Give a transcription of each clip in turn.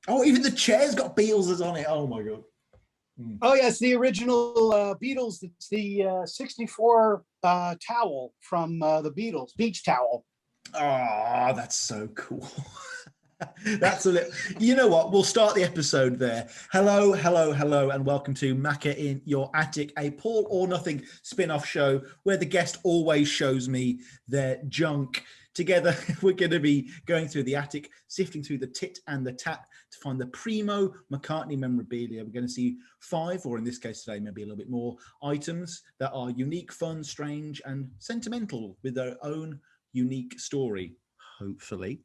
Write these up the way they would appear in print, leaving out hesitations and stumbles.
Oh, even the chair's got Beatles on it. Oh my god. Oh yeah, it's the original Beatles. It's the '64 towel from the Beatles, beach towel. Oh, that's so cool. That's a little, you know what? We'll start the episode there. Hello, hello, hello, and welcome to Macca in Your Attic, a Paul or Nothing spin-off show where the guest always shows me their junk. Together, we're going to be going through the attic, sifting through the tit and the tat to find the primo McCartney memorabilia. We're going to see 5, or in this case today, maybe a little bit more, items that are unique, fun, strange, and sentimental with their own unique story, hopefully.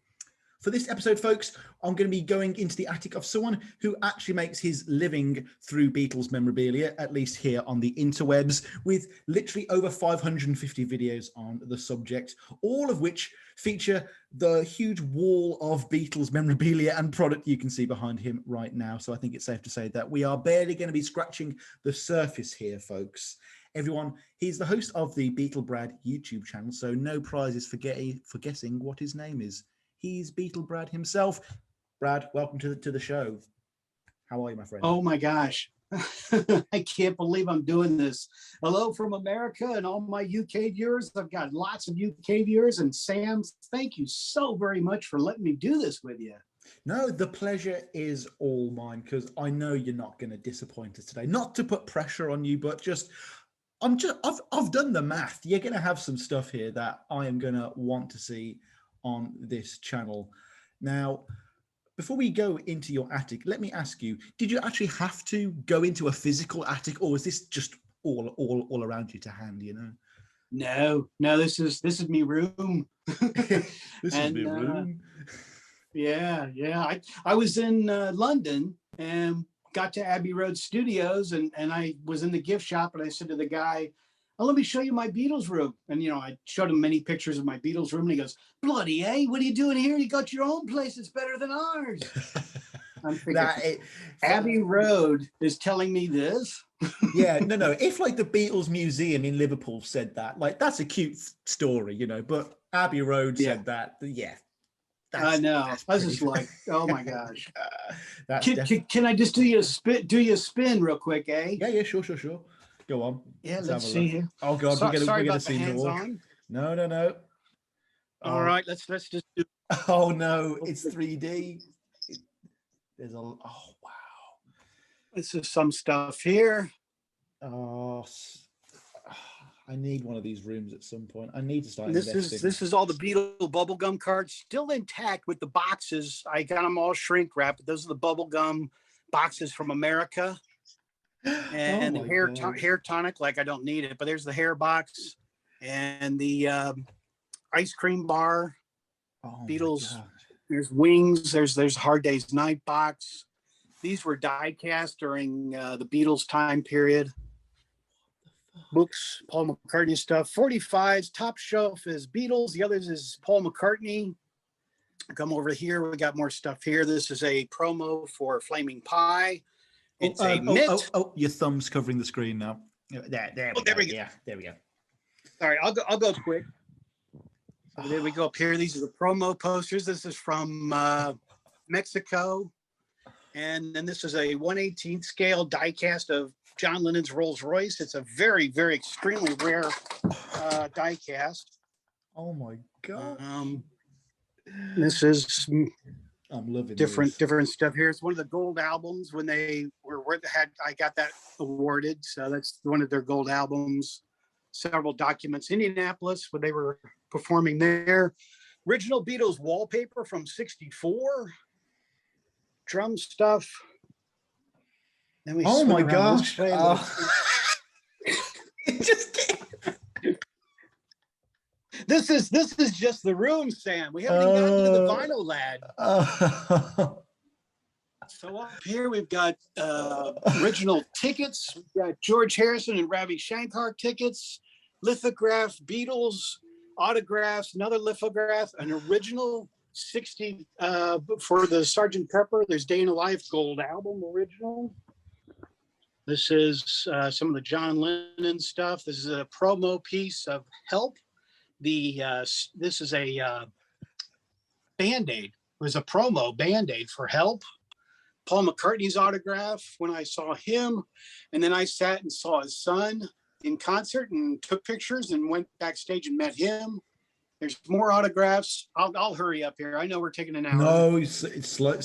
For this episode, folks, I'm going to be going into the attic of someone who actually makes his living through Beatles memorabilia, at least here on the interwebs, with literally over 550 videos on the subject, all of which feature the huge wall of Beatles memorabilia and product you can see behind him right now. So I think it's safe to say that we are barely going to be scratching the surface here, folks. Everyone, he's the host of the BeatleBrad YouTube channel, so no prizes for guessing what his name is. He's BeatleBrad himself. Brad, welcome to the show. How are you, my friend? Oh my gosh. I can't believe I'm doing this. Hello from America and all my UK viewers. I've got lots of UK viewers. And Sam, thank you so very much for letting me do this with you. No, the pleasure is all mine, because I know you're not going to disappoint us today. Not to put pressure on you, but I've done the math. You're going to have some stuff here that I am going to want to see on this channel. Now, before we go into your attic, let me ask you, did you actually have to go into a physical attic, or was this just all around you to hand, you know? No, this is me room. This is me room. Yeah. I was in London and got to Abbey Road Studios, and I was in the gift shop, and I said to the guy, "Oh, let me show you my Beatles room." And, I showed him many pictures of my Beatles room, and he goes, "Bloody, what are you doing here? You got your own place. It's better than ours." I'm thinking, Abbey Road is telling me this? Yeah, no. If like the Beatles Museum in Liverpool said that, like, that's a cute story, but Abbey Road said that, yeah. I know. I was just like, oh my gosh. Can I just do you a spin real quick, eh? Yeah, sure. Go on. Yeah, let's see here. Oh God, we're gonna see more. On. No. All right, let's just do. Oh no, it's 3D. There's oh wow. This is some stuff here. Oh, I need one of these rooms at some point. I need to start investing. This is all the Beatle bubblegum cards, still intact with the boxes. I got them all shrink wrapped. Those are the bubblegum boxes from America. And the hair tonic, like I don't need it, but there's the hair box and the ice cream bar. Beatles. There's Wings. There's Hard Day's Night box. These were die cast during the Beatles time period. Books, Paul McCartney stuff. 45s, top shelf is Beatles. The others is Paul McCartney. Come over here. We got more stuff here. This is a promo for Flaming Pie. It's a mitt. Oh, your thumb's covering the screen now. There we go. Yeah, there we go. Sorry, I'll go quick. So there we go up here. These are the promo posters. This is from Mexico. And then this is a 1/18th scale die cast of John Lennon's Rolls Royce. It's a very, very extremely rare die cast. Oh my God. This is I'm loving different stuff here. It's one of the gold albums when they I got that awarded. So that's one of their gold albums. Several documents. Indianapolis, when they were performing there. Original Beatles wallpaper from '64. Drum stuff. Then we oh my gosh. This is just the room, Sam. We haven't even gotten to the vinyl, lad. So up here we've got original tickets. We've got George Harrison and Ravi Shankar tickets, lithograph, Beatles, autographs, another lithograph, an original 60 for the Sgt. Pepper. There's Day in a Life gold album original. This is some of the John Lennon stuff. This is a promo piece of Help. This is a Band-Aid. It was a promo Band-Aid for Help. Paul McCartney's autograph when I saw him. And then I sat and saw his son in concert and took pictures and went backstage and met him. There's more autographs. I'll hurry up here. I know we're taking an hour. No, it's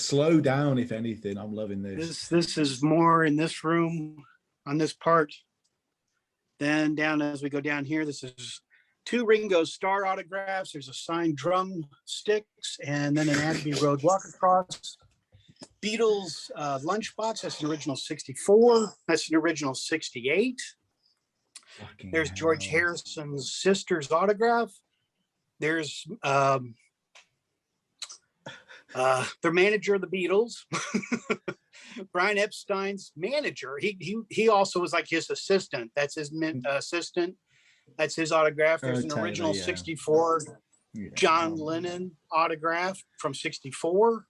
slow down, if anything. I'm loving this. This is more in this room on this part. Then down as we go down here, this is 2 Ringo Starr autographs. There's a signed drum sticks and then an Abbey Road walk across. Beatles lunchbox. That's an original 64. That's an original 68. There's George Harrison's sister's autograph. There's their manager of the Beatles, Brian Epstein's manager. He also was like his assistant. That's his assistant. That's his autograph. There's an original 64 John Lennon autograph from 64.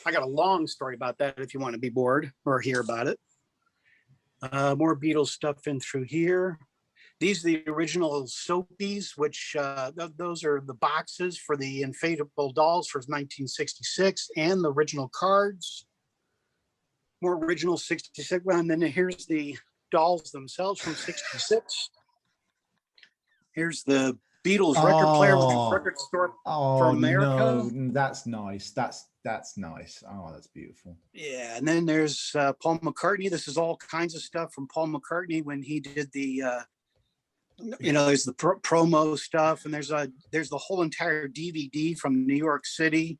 I got a long story about that if you want to be bored or hear about it. More Beatles stuff in through here. These are the original soapies, which those are the boxes for the inflatable dolls for 1966 and the original cards. More original 66. And then here's the dolls themselves from 66. Here's the Beatles record player with the record store for America. No, that's nice. That's nice. Oh, that's beautiful. Yeah, and then there's Paul McCartney. This is all kinds of stuff from Paul McCartney when he did the there's the promo stuff, and there's the whole entire DVD from New York City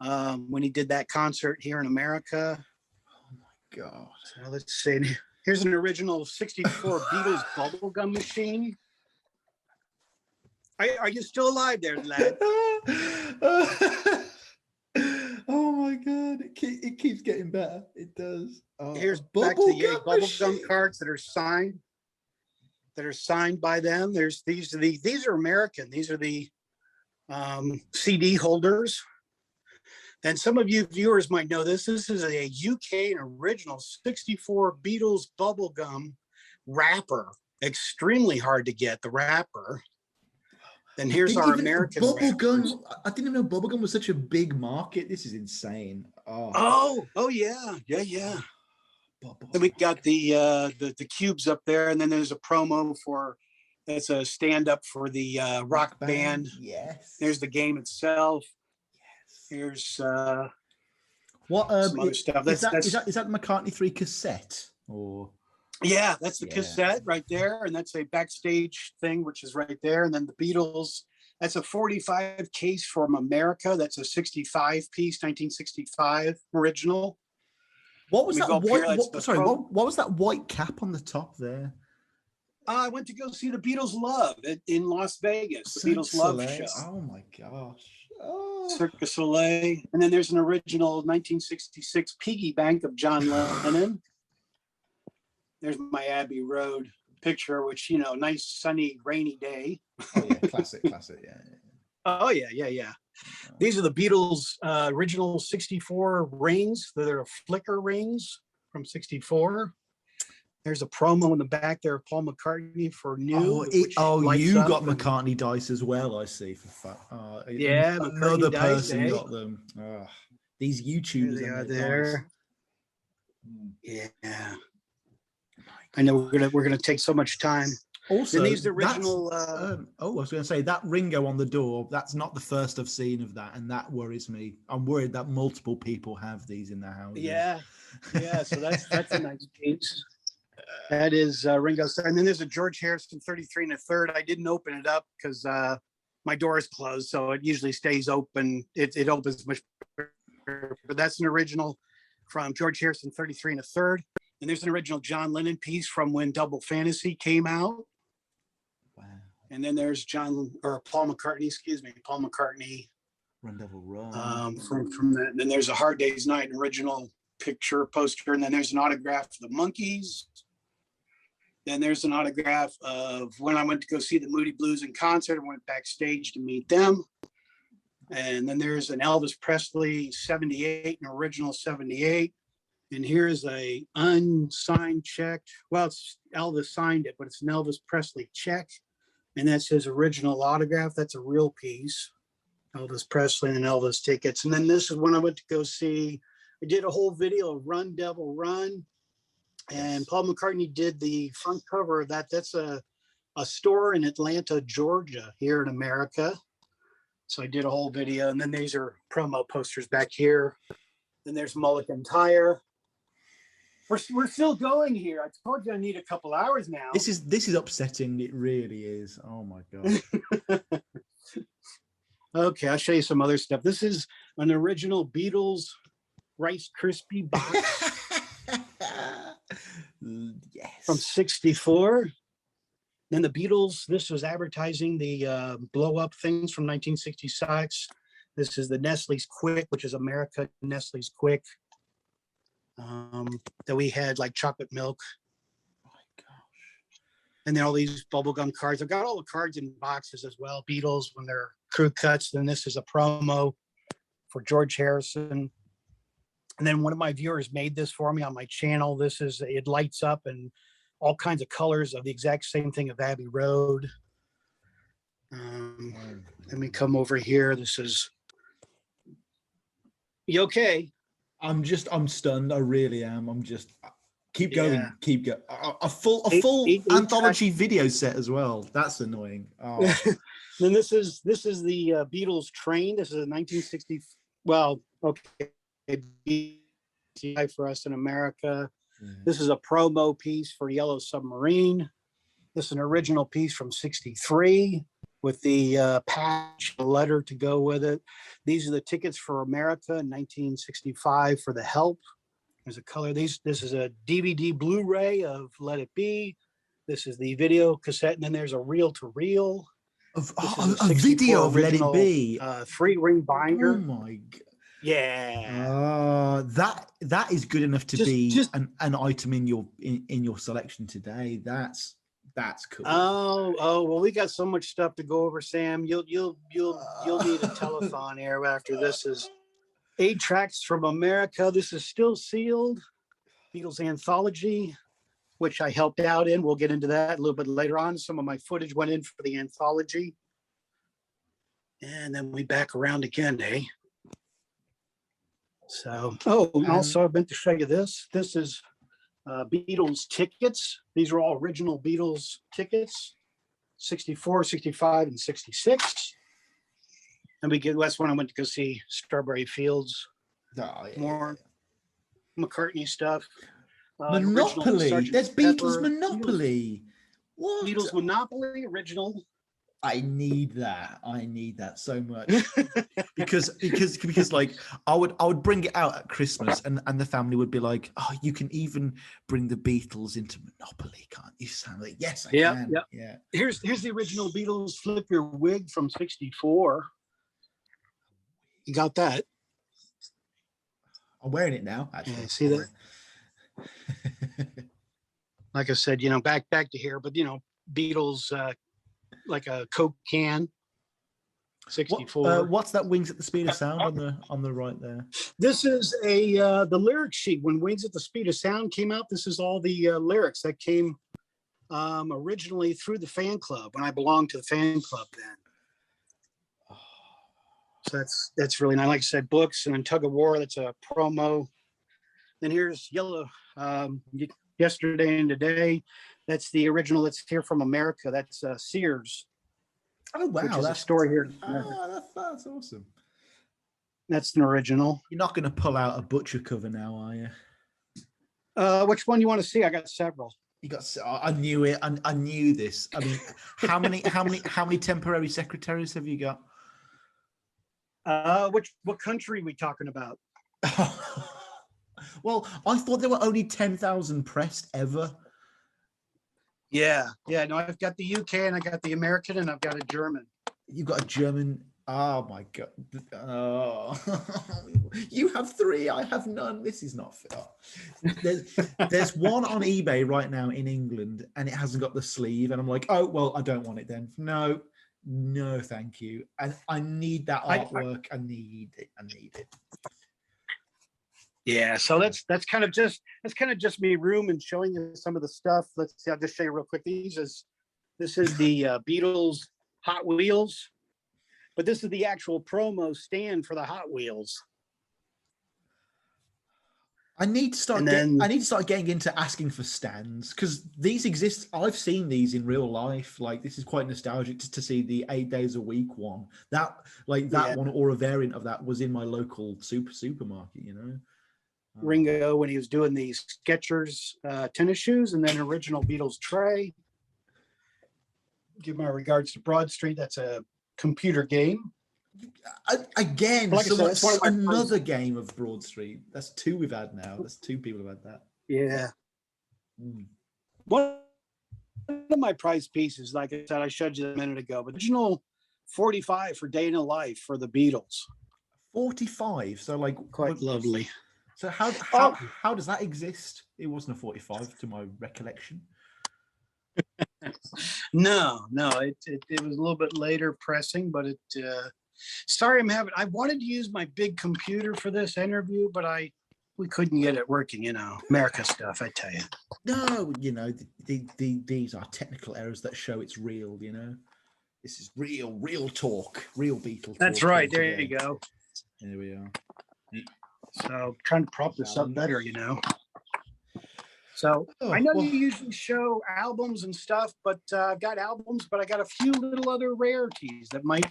when he did that concert here in America. Oh my God. So let's see. Here's an original 64 Beatles bubblegum machine. Are you still alive there, lad? Oh my God. It keeps getting better. It does. Oh, here's back to the bubblegum cards that are signed. That are signed by them. These are American. These are the CD holders. And some of you viewers might know this. This is a UK original 64 Beatles bubblegum wrapper. Extremely hard to get, the wrapper. Then here's our American bubblegum. I didn't even know bubblegum was such a big market. This is insane. Oh yeah. Then we got the cubes up there, and then there's a promo for that's a stand up for the rock band. Yes. There's the game itself. Yes. Here's some other stuff. Is that the McCartney 3 cassette or? Yeah, that's the cassette right there, and that's a backstage thing, which is right there. And then the Beatles. That's a 45 case from America. That's a 65 piece, 1965 original. What was that white? What was that white cap on the top there? I went to go see the Beatles Love in Las Vegas. The Beatles Love show. Oh my gosh! Oh. Cirque du Soleil, and then there's an original 1966 Piggy bank of John Lennon. There's my Abbey Road picture, which nice sunny rainy day. Oh yeah, classic, yeah. Oh yeah. These are the Beatles original 64 rings. They're flicker rings from 64. There's a promo in the back there of Paul McCartney for new. You got McCartney dice as well, I see. Yeah, another person dice, got them. These YouTubers are there. Yeah. I know we're gonna take so much time. Also, these original. I was going to say that Ringo on the door. That's not the first I've seen of that, and that worries me. I'm worried that multiple people have these in their houses. Yeah. So that's a nice piece. That is Ringo Starr, and then there's a George Harrison 33 1/3. I didn't open it up because my door is closed, so it usually stays open. It opens much, but that's an original from George Harrison 33 1/3. And there's an original John Lennon piece from when Double Fantasy came out. Wow. And then there's Paul McCartney. Run Devil Run. From that. And then there's a Hard Day's Night, an original picture poster. And then there's an autograph of the Monkees. Then there's an autograph of when I went to go see the Moody Blues in concert. I went backstage to meet them. And then there's an Elvis Presley 78, an original 78. And here's a unsigned check. Well, Elvis signed it, but it's an Elvis Presley check. And that's his original autograph. That's a real piece. Elvis Presley and Elvis Tickets. And then this is when I went to go see I did a whole video of Run Devil Run, and Paul McCartney did the front cover of that. That's a store in Atlanta, Georgia, here in America. So I did a whole video, and then these are promo posters back here. Then there's Mulligan Tire. We're still going here. I told you I need a couple hours now. This is upsetting. It really is. Oh my god. Okay, I'll show you some other stuff. This is an original Beatles Rice Krispie box. Yes. From '64. Then the Beatles, this was advertising the blow up things from 1966. This is the Nestle's Quick, which is America Nestle's Quick. That we had like chocolate milk. Oh my gosh. And then all these bubblegum cards. I've got all the cards in boxes as well. Beatles when they're crew cuts. Then this is a promo for George Harrison. And then one of my viewers made this for me on my channel. This is, it lights up and all kinds of colors of the exact same thing of Abbey Road. Let me come over here. This is, you okay? I'm stunned. I really am. I'm just keep going, Yeah. keep going. A full anthology video set as well. That's annoying. Oh. Then this is the Beatles Train. This is a 1960. Well, okay, for us in America. This is a promo piece for Yellow Submarine. This is an original piece from '63 with the patch, letter to go with it. These are the tickets for America in 1965 for The Help. There's a color. This is a DVD Blu-ray of Let It Be. This is the video cassette, and then there's a reel-to-reel. A video of Let It Be. 3-ring binder. Oh my god. Yeah. That is good enough to be an item in your selection today. That's cool. Oh well, we got so much stuff to go over, Sam. You'll need a telethon here after this. Is 8 tracks from America. This is still sealed. Beatles anthology, which I helped out in. We'll get into that a little bit later on. Some of my footage went in for the anthology. And then we back around again, eh? So, also I meant to show you this. This is Beatles tickets. These are all original Beatles tickets, 64, 65, and 66. And that's when I went to go see Strawberry Fields. More McCartney stuff. Monopoly. There's Beatles Monopoly. What? Beatles Monopoly original. I need that so much because like I would bring it out at Christmas and the family would be like, oh, you can even bring the Beatles into Monopoly, can't you? So I'm like, yes, I can. Yeah. Here's the original Beatles Flip Your Wig from '64. You got that? I'm wearing it now. Actually, yeah, see that? Like I said, back to here, but Beatles. Like a Coke can, 64. What's that? Wings at the Speed of Sound on the right there. This is the lyric sheet. When Wings at the Speed of Sound came out, this is all the lyrics that came originally through the fan club when I belonged to the fan club then. So that's really nice. Like I said, books, and then Tug of War. That's a promo. Then here's Yellow. Yesterday and Today. That's the original. That's here from America. That's Sears. Oh wow, that's a story here. That's awesome. That's an original. You're not going to pull out a Butcher cover now, are you? Which one you want to see? I got several. You got. I knew it. I knew this. I mean, how many temporary secretaries have you got? What country are we talking about? Well, I thought there were only 10,000 pressed ever. Yeah. No, I've got the UK and I got the American and I've got a German. You've got a German. Oh my god. Oh. You have 3. I have none. This is not fair. There's one on eBay right now in England and it hasn't got the sleeve. And I'm like, oh well, I don't want it then. No, thank you. And I need that artwork. I need it. Yeah, so that's kind of just me room and showing you some of the stuff. Let's see, I'll just show you real quick. This is the Beatles Hot Wheels, but this is the actual promo stand for the Hot Wheels. I need to start. And then, I need to start getting into asking for stands because these exist. I've seen these in real life. Like this is quite nostalgic to see the 8 days a week one. That yeah, one or a variant of that was in my local supermarket. You know, Ringo when he was doing the Skechers tennis shoes, and then original Beatles tray. Give my regards to Broad Street. That's a computer game. again, Like I said, it's one of my another first. game of Broad Street. That's two we've had now. That's two people have had that. Yeah. Mm. One of my prized pieces, like I said, I showed you a minute ago, but original 45 for Day in a Life for the Beatles. 45. So like Quite lovely. So how does that exist? It wasn't a 45 to my recollection. No, it was a little bit later pressing, but it sorry I wanted to use my big computer for this interview, but we couldn't get it working, America stuff, I tell you. No, these are technical errors that show it's real, This is real talk, real Beatle talk. That's right. There you go. There we are. So trying to prop this up better, So I know you usually show albums and stuff, but I've got albums, but I got a few little other rarities that might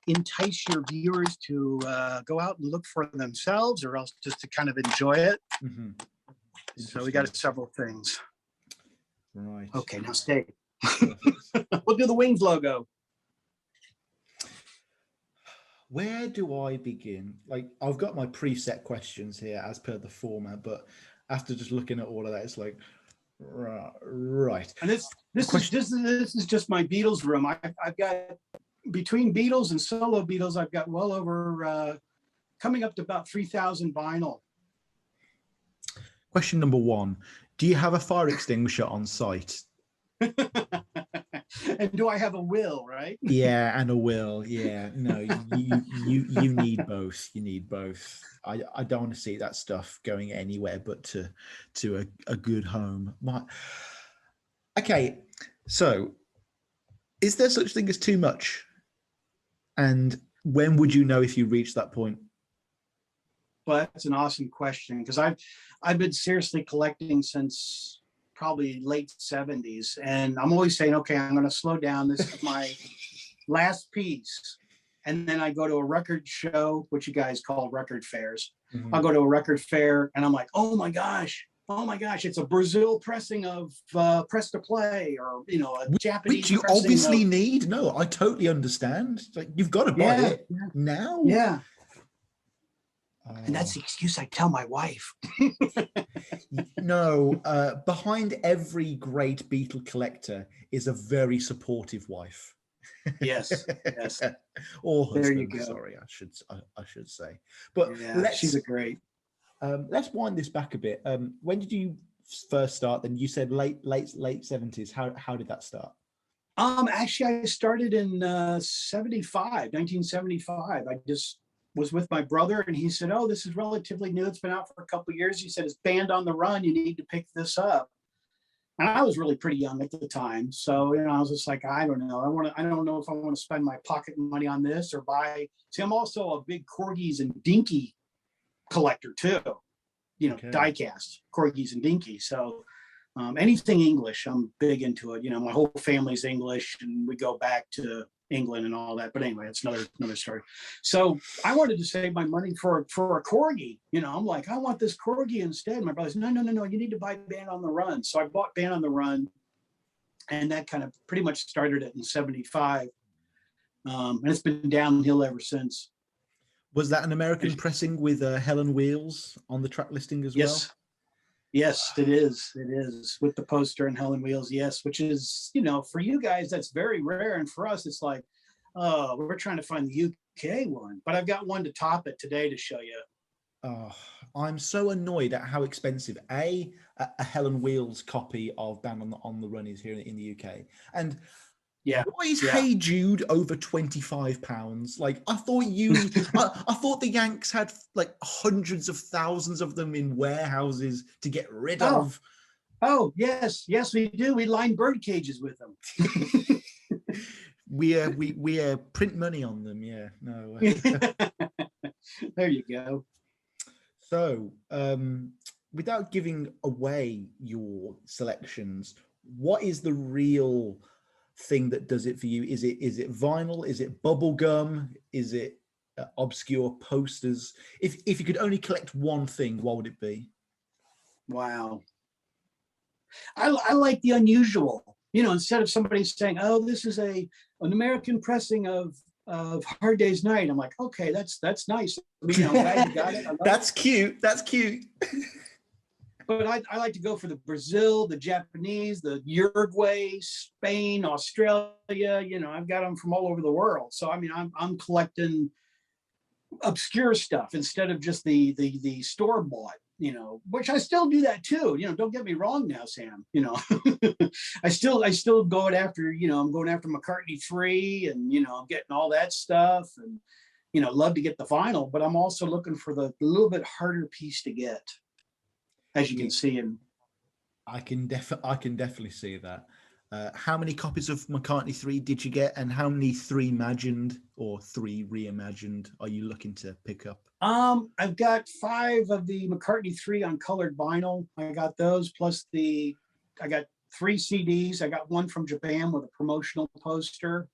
entice your viewers to go out and look for themselves, or else just to kind of enjoy it. Mm-hmm. So we got several things. Right. Okay, now stay. We'll do the Wings logo. Where do I begin? Like, I've got my preset questions here as per the format, but after just looking at all of that, it's like, right. And this is just my Beatles room. I've got, between Beatles and solo Beatles, I've got well over, coming up to about 3,000 vinyl. Question number one, do you have a fire extinguisher on site? And do I have a will, right? Yeah, and a will. Yeah, no, you need both. You need both. I don't want to see that stuff going anywhere but to a good home. Okay, so is there such thing as too much? And when would you know if you reach that point? Well, that's an awesome question, because I've been seriously collecting since probably late 70s, and I'm always saying, okay, I'm going to slow down. This is my last piece. And then I go to a record show, which you guys call record fairs. Mm-hmm. I'll go to a record fair and I'm like, oh my gosh, it's a Brazil pressing of Press to Play, or a Japanese, which you obviously need. No, I totally understand. It's like, you've got to buy it now. Yeah. And that's the excuse I tell my wife. No, behind every great Beatle collector is a very supportive wife. Yes. Or husband. There you go. Sorry, I should say. But she's a great. Let's wind this back a bit. When did you first start? Then you said late 70s. How did that start? Actually, I started in 1975. I just was with my brother, and he said, oh, this is relatively new. It's been out for a couple of years. He said, it's Band on the Run. You need to pick this up. And I was really pretty young at the time. So, I was just like, I don't know. I don't know if I want to spend my pocket money on this or buy. See, I'm also a big Corgis and Dinky collector too. Die-cast Corgis and Dinky. So anything English, I'm big into it. My whole family's English, and we go back to England and all that. But anyway, it's another story. So I wanted to save my money for a Corgi. I'm like, I want this Corgi instead. My brother's, no, you need to buy Band on the Run. So I bought Band on the Run, and that kind of pretty much started it in 75. And it's been downhill ever since. Was that an American pressing with Helen Wheels on the track listing as well? Yes, it is. It is, with the poster and Helen Wheels. Yes, which is, for you guys, that's very rare. And for us, it's like, oh, we're trying to find the UK one. But I've got one to top it today to show you. Oh, I'm so annoyed at how expensive a Helen Wheels copy of Band on the Run is here in the UK. And why is Hey Jude over £25? Like, I thought I thought the Yanks had like hundreds of thousands of them in warehouses to get rid of. Oh, yes, we do. We line bird cages with them. we print money on them. Yeah, no. There you go. So, without giving away your selections, what is the real thing that does it for you? Is it vinyl? Is it bubble gum? Is it obscure posters? If you could only collect one thing, what would it be? Wow. I like the unusual. You know, instead of somebody saying, "Oh, this is an American pressing of Hard Day's Night," I'm like, "Okay, that's nice. I mean, I'm glad you got it. That's cute. That's cute. But I like to go for the Brazil, the Japanese, the Uruguay, Spain, Australia. You know, I've got them from all over the world. So I mean, I'm collecting obscure stuff instead of just the store bought. You know, which I still do that too. You know, don't get me wrong now, Sam. You know, I still going after. You know, I'm going after McCartney 3, and you know, I'm getting all that stuff, and you know, love to get the vinyl. But I'm also looking for the little bit harder piece to get, as you can see. And I can definitely see that. How many copies of McCartney 3 did you get, and how many 3 imagined or 3 reimagined are you looking to pick up? I've got 5 of the McCartney 3 on colored vinyl. I got those, plus I got 3 CDs. I got one from Japan with a promotional poster.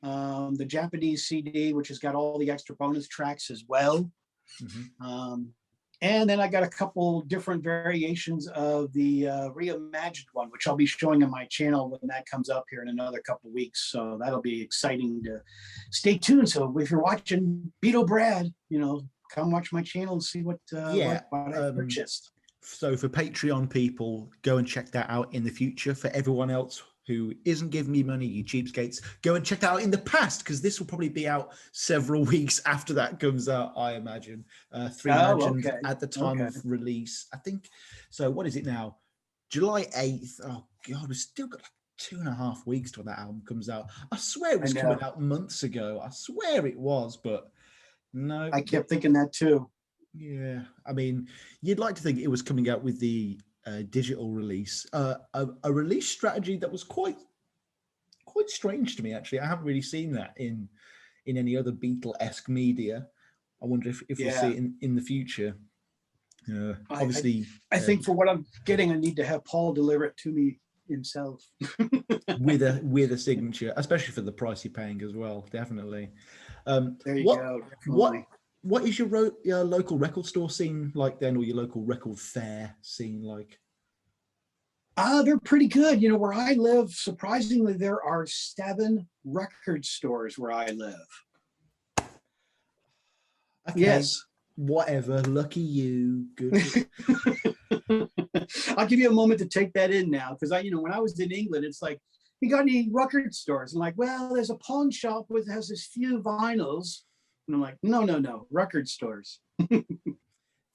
The Japanese CD, which has got all the extra bonus tracks as well. Mm-hmm. And then I got a couple different variations of the reimagined one, which I'll be showing on my channel when that comes up here in another couple of weeks. So that'll be exciting to stay tuned. So if you're watching BeatleBrad, you know, come watch my channel and see what I purchased. So for Patreon people, go and check that out in the future. For everyone else who isn't giving me money, you cheapskates, go and check that out in the past, because this will probably be out several weeks after that comes out, I imagine. 3 imagined at the time of release, I think. So what is it now? July 8th. Oh God, we've still got like 2.5 weeks till that album comes out. I swear it was coming out months ago. I swear it was, but no. I kept thinking that too. Yeah, I mean, you'd like to think it was coming out with the digital release, a release strategy that was quite strange to me. Actually, I haven't really seen that in any other Beatle-esque media. I wonder if we'll see it in the future. Obviously, I think for what I'm getting, I need to have Paul deliver it to me himself with a signature, especially for the price you're paying as well. Definitely. There you go. Definitely. What is your local record store scene like then, or your local record fair scene like? They're pretty good. You know, where I live, surprisingly, there are 7 record stores where I live. Okay. Yes. Whatever. Lucky you. Good. I'll give you a moment to take that in now, because when I was in England, it's like, you got any record stores? I'm like, well, there's a pawn shop has this few vinyls. And I'm like, no, record stores.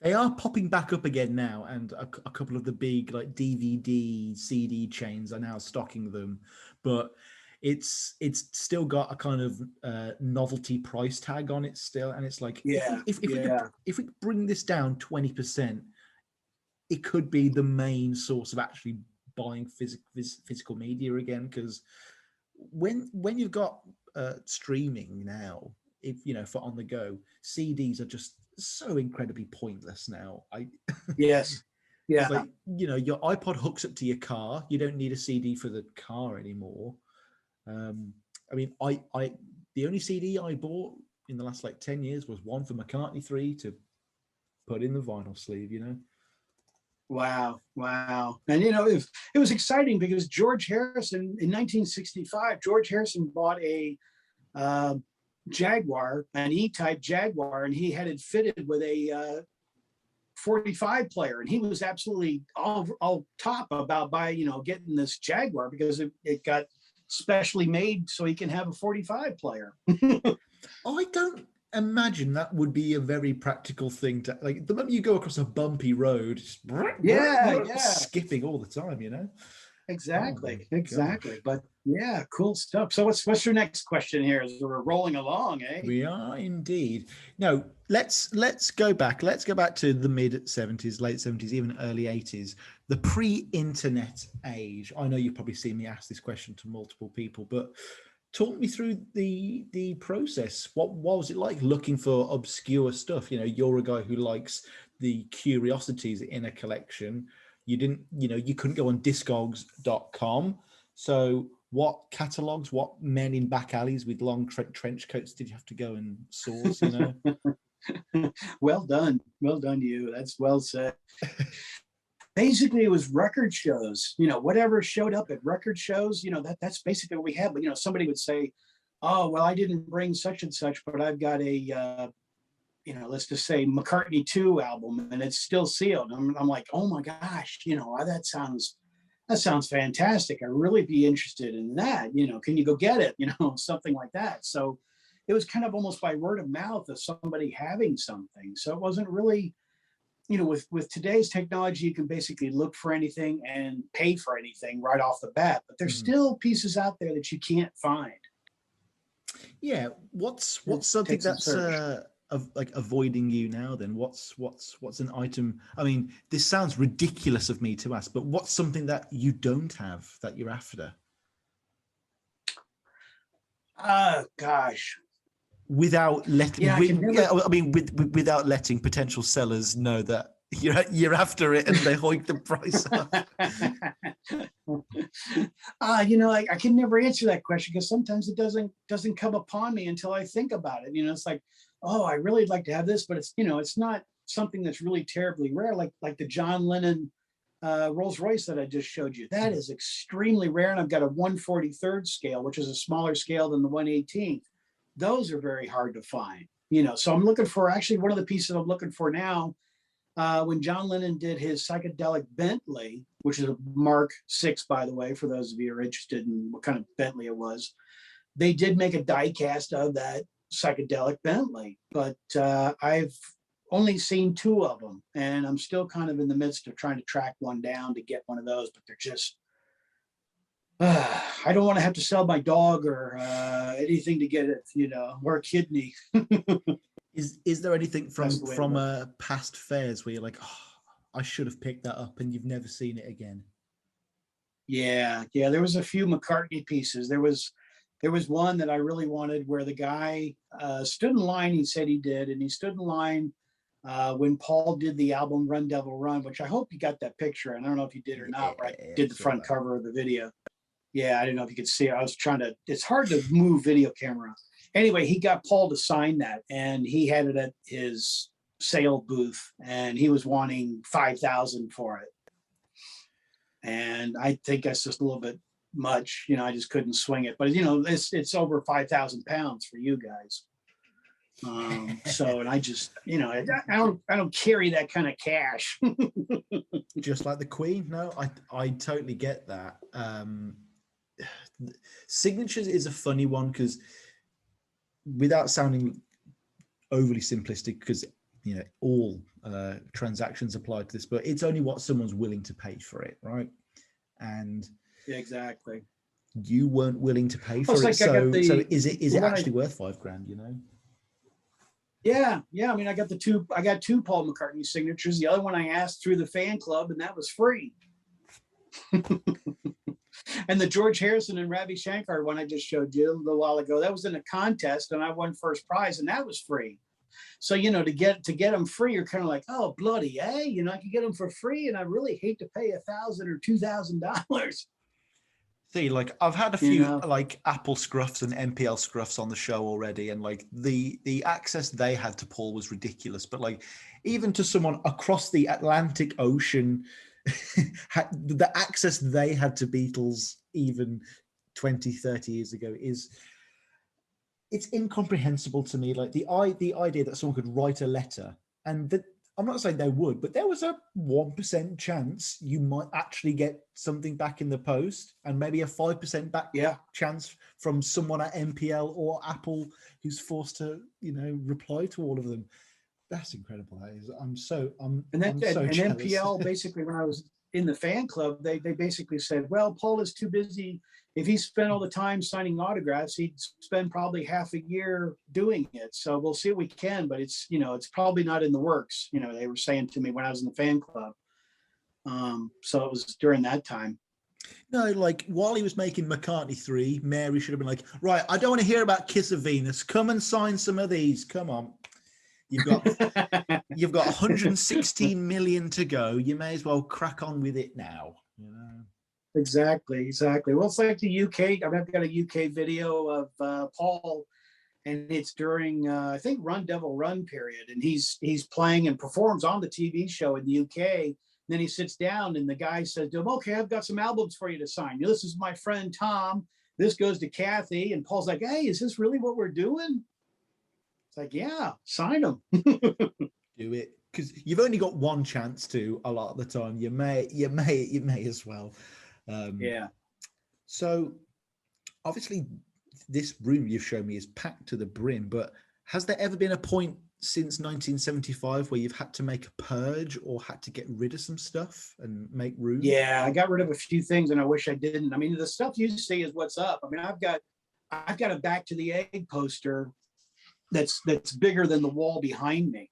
They are popping back up again now, and a couple of the big like DVD, CD chains are now stocking them, but it's still got a kind of novelty price tag on it still, and it's like, if we bring this down 20%, it could be the main source of actually buying physical media again, because when you've got streaming now, for on the go, CDs are just so incredibly pointless now. Yes. Yeah. Like, your iPod hooks up to your car. You don't need a CD for the car anymore. I mean, the only CD I bought in the last like 10 years was one for McCartney 3 to put in the vinyl sleeve, Wow. And it was exciting because George Harrison in 1965, George Harrison bought a Jaguar, an E-type Jaguar, and he had it fitted with a 45 player, and he was absolutely all top about getting this Jaguar because it got specially made so he can have a 45 player. I don't imagine that would be a very practical thing to, like, the moment you go across a bumpy road, skipping all the time, Exactly. But yeah, cool stuff. So what's your next question here? As we're rolling along, eh? We are indeed. No, let's go back. Let's go back to the mid 70s, late 70s, even early 80s, the pre-internet age. I know you've probably seen me ask this question to multiple people, but talk me through the process. What was it like looking for obscure stuff? You're a guy who likes the curiosities in a collection. You didn't, you couldn't go on discogs.com. So what catalogs, what men in back alleys with long trench coats did you have to go and source, Well done. Well done to you. That's well said. Basically, it was record shows, whatever showed up at record shows, that's basically what we had. But, somebody would say, oh, well, I didn't bring such and such, but I've got a, let's just say McCartney 2 album and it's still sealed. I'm like, oh my gosh, that sounds fantastic. I'd really be interested in that. Can you go get it? Something like that. So it was kind of almost by word of mouth of somebody having something. So it wasn't really, with today's technology, you can basically look for anything and pay for anything right off the bat, but there's still pieces out there that you can't find. Yeah. What's something that's like avoiding you now then? What's an item? I mean, this sounds ridiculous of me to ask, but what's something that you don't have that you're after? Gosh. Without letting, without letting potential sellers know that you're after it and they hike the price up. I can never answer that question because sometimes it doesn't come upon me until I think about it. It's like, oh, I really like to have this, but it's not something that's really terribly rare, like the John Lennon Rolls Royce that I just showed you. That is extremely rare, and I've got a 1/43rd scale, which is a smaller scale than the 1/18th. Those are very hard to find, so I'm looking for, actually one of the pieces I'm looking for now, when John Lennon did his psychedelic Bentley, which is a Mark VI, by the way, for those of you who are interested in what kind of Bentley it was, they did make a die cast of that psychedelic Bentley, but I've only seen 2 of them, and I'm still kind of in the midst of trying to track one down to get one of those, but they're just, I don't want to have to sell my dog or anything to get it, or a kidney. Is there anything from past fairs where you're like, oh, I should have picked that up, and you've never seen it again? Yeah. There was a few McCartney pieces. There was one that I really wanted where the guy stood in line. He said he did, and he stood in line when Paul did the album Run Devil Run, which I hope you got that picture. And I don't know if you did or not, but I did the front cover of the video. Yeah, I didn't know if you could see it. I was it's hard to move video camera. Anyway, he got Paul to sign that, and he had it at his sale booth, and he was wanting $5,000 for it. And I think that's just a little bit much. I just couldn't swing it. But it's over 5,000 pounds for you guys. So, and I just, I don't carry that kind of cash. Just like the Queen. No, I totally get that. Signatures is a funny one because, without sounding overly simplistic, because all transactions apply to this, but it's only what someone's willing to pay for it, right? And yeah, exactly. You weren't willing to pay for it, so is it actually worth $5,000? Yeah. I mean, I got two Paul McCartney signatures. The other one I asked through the fan club, and that was free. And the George Harrison and Ravi Shankar one I just showed you a little while ago, that was in a contest, and I won first prize, and that was free. So, to get them free, you're kind of like, oh, bloody, I can get them for free, and I really hate to pay $1,000 or $2,000. See, like, I've had a few like Apple scruffs and MPL scruffs on the show already, and like the access they had to Paul was ridiculous. But like, even to someone across the Atlantic Ocean, the access they had to Beatles even 20, 30 years ago it's incomprehensible to me. Like the idea that someone could write a letter, and that, I'm not saying they would, but there was a 1% chance you might actually get something back in the post, and maybe a 5% back chance from someone at MPL or Apple who's forced to, reply to all of them. That's incredible. That is. I'm so jealous. MPL basically, when I was in the fan club, they basically said, well, Paul is too busy. If he spent all the time signing autographs, he'd spend probably half a year doing it. So we'll see what we can, but it's probably not in the works. They were saying to me when I was in the fan club. So it was during that time. No, like while he was making McCartney 3, Mary should have been like, right, I don't want to hear about Kiss of Venus. Come and sign some of these. Come on. You've got you've got 116 million to go. You may as well crack on with it now. You know? Exactly. Well, it's like the UK. I've got a UK video of Paul, and it's during I think Run Devil Run period, and he's playing and performs on the TV show in the UK. Then he sits down, and the guy says to him, "Okay, I've got some albums for you to sign. This is my friend Tom. This goes to Kathy." And Paul's like, "Hey, is this really what we're doing?" It's like, "Yeah, sign them." Do it, because you've only got one chance to. A lot of the time, you may as well. Yeah. So, obviously, this room you've shown me is packed to the brim. But has there ever been a point since 1975 where you've had to make a purge or had to get rid of some stuff and make room? Yeah, I got rid of a few things, and I wish I didn't. I mean, the stuff you see is what's up. I mean, I've got a Back to the Egg poster that's bigger than the wall behind me.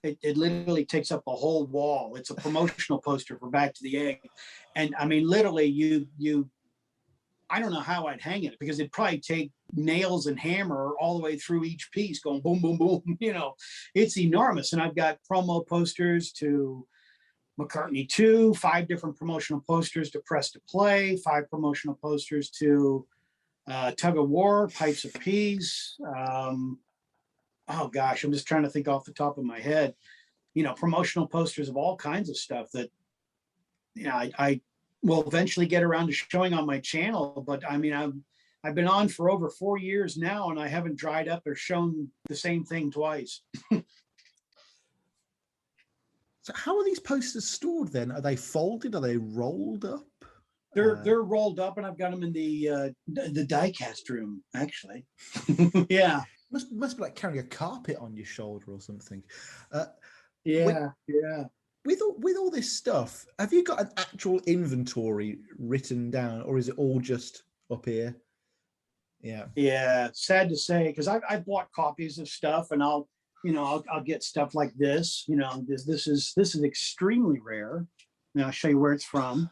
It literally takes up the whole wall. It's a promotional poster for Back to the Egg, and I mean, literally, you. I don't know how I'd hang it, because it'd probably take nails and hammer all the way through each piece, going boom, boom, boom. You know, it's enormous. And I've got promo posters to McCartney 2, 5 different promotional posters to Press to Play, 5 promotional posters to Tug of War, Pipes of Peace. Oh gosh, I'm just trying to think off the top of my head. You know, promotional posters of all kinds of stuff that, you know, I will eventually get around to showing on my channel. But I mean, I've been on for over 4 years now, and I haven't dried up or shown the same thing twice. So how are these posters stored then? Are they folded? Are they rolled up? They're rolled up, and I've got them in the die-cast room, actually. Yeah. Must be like carrying a carpet on your shoulder or something. Yeah. With all this stuff, have you got an actual inventory written down, or is it all just up here? Yeah. Sad to say, because I bought copies of stuff, and I'll get stuff like this. You know, this is extremely rare. Now I'll show you where it's from.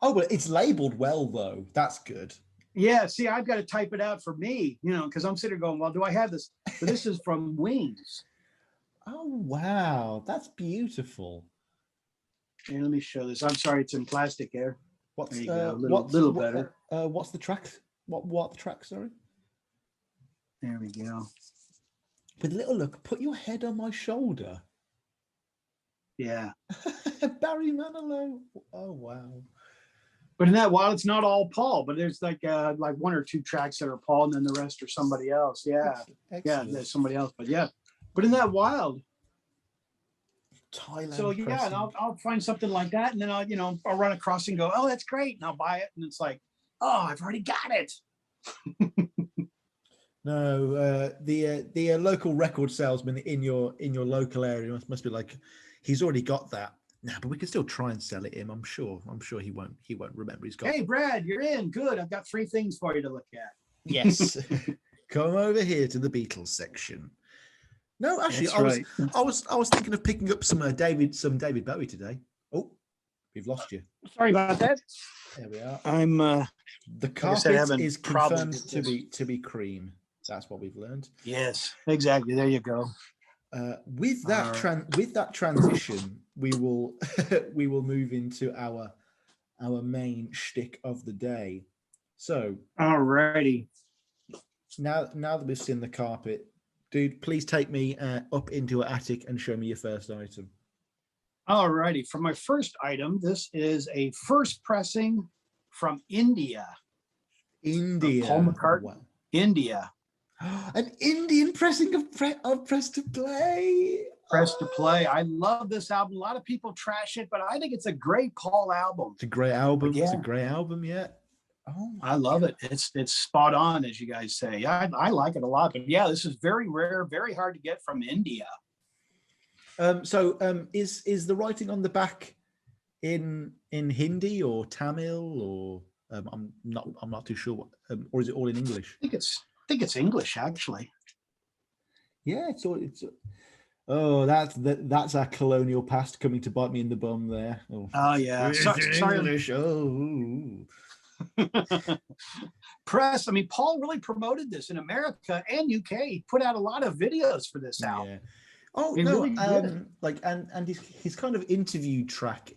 Oh, but it's labeled well though. That's good. Yeah. See, I've got to type it out for me. You know, because I'm sitting there going, well, do I have this? But this is from Wings. Oh wow, that's beautiful. And let me show this. I'm sorry, it's in plastic here. What's there you go. Little better. What's the track? What the track? Sorry. There we go. With a little look, put your head on my shoulder. Yeah. Barry Manilow. Oh wow. But in that wild, it's not all Paul, but there's like 1 or 2 tracks that are Paul, and then the rest are somebody else. Yeah. Excellent. Yeah, there's somebody else. But yeah. But in that wild. Thailand. So yeah, and I'll find something like that, and then I'll run across and go, oh, that's great, and I'll buy it, and it's like, oh, I've already got it. No, the local record salesman in your local area must be like, he's already got that. Nah, but we can still try and sell it him. I'm sure he won't remember he's got. Hey, Brad, you're in. Good. I've got 3 things for you to look at. Yes. Come over here to the Beatles section. No, actually, I was thinking of picking up some David Bowie today. Oh, we've lost you. Sorry about that. There we are. I'm the carpet is confirmed to be cream. That's what we've learned. Yes, exactly. There you go. With that transition, we will move into our main shtick of the day. So, alrighty. Now that we've seen the carpet, dude, please take me up into an attic and show me your first item. Alrighty. For my first item, this is a first pressing from India. Paul McCartney. Wow. India. An Indian pressing of Press to Play. Press to Play. I love this album. A lot of people trash it, but I think it's a great Paul album. It's a great album. Yeah. It's a great album, yeah. Oh, I love it. It's spot on, as you guys say. I like it a lot. But yeah, this is very rare, very hard to get from India. So is the writing on the back in Hindi or Tamil or I'm not too sure, or is it all in English? I think it's English, actually. Yeah, it's oh, that's our colonial past coming to bite me in the bum there. Oh yeah, sorry. English. Oh. Press. I mean, Paul really promoted this in America and UK. He put out a lot of videos for this album. Oh They no, really did. like and his kind of interview track,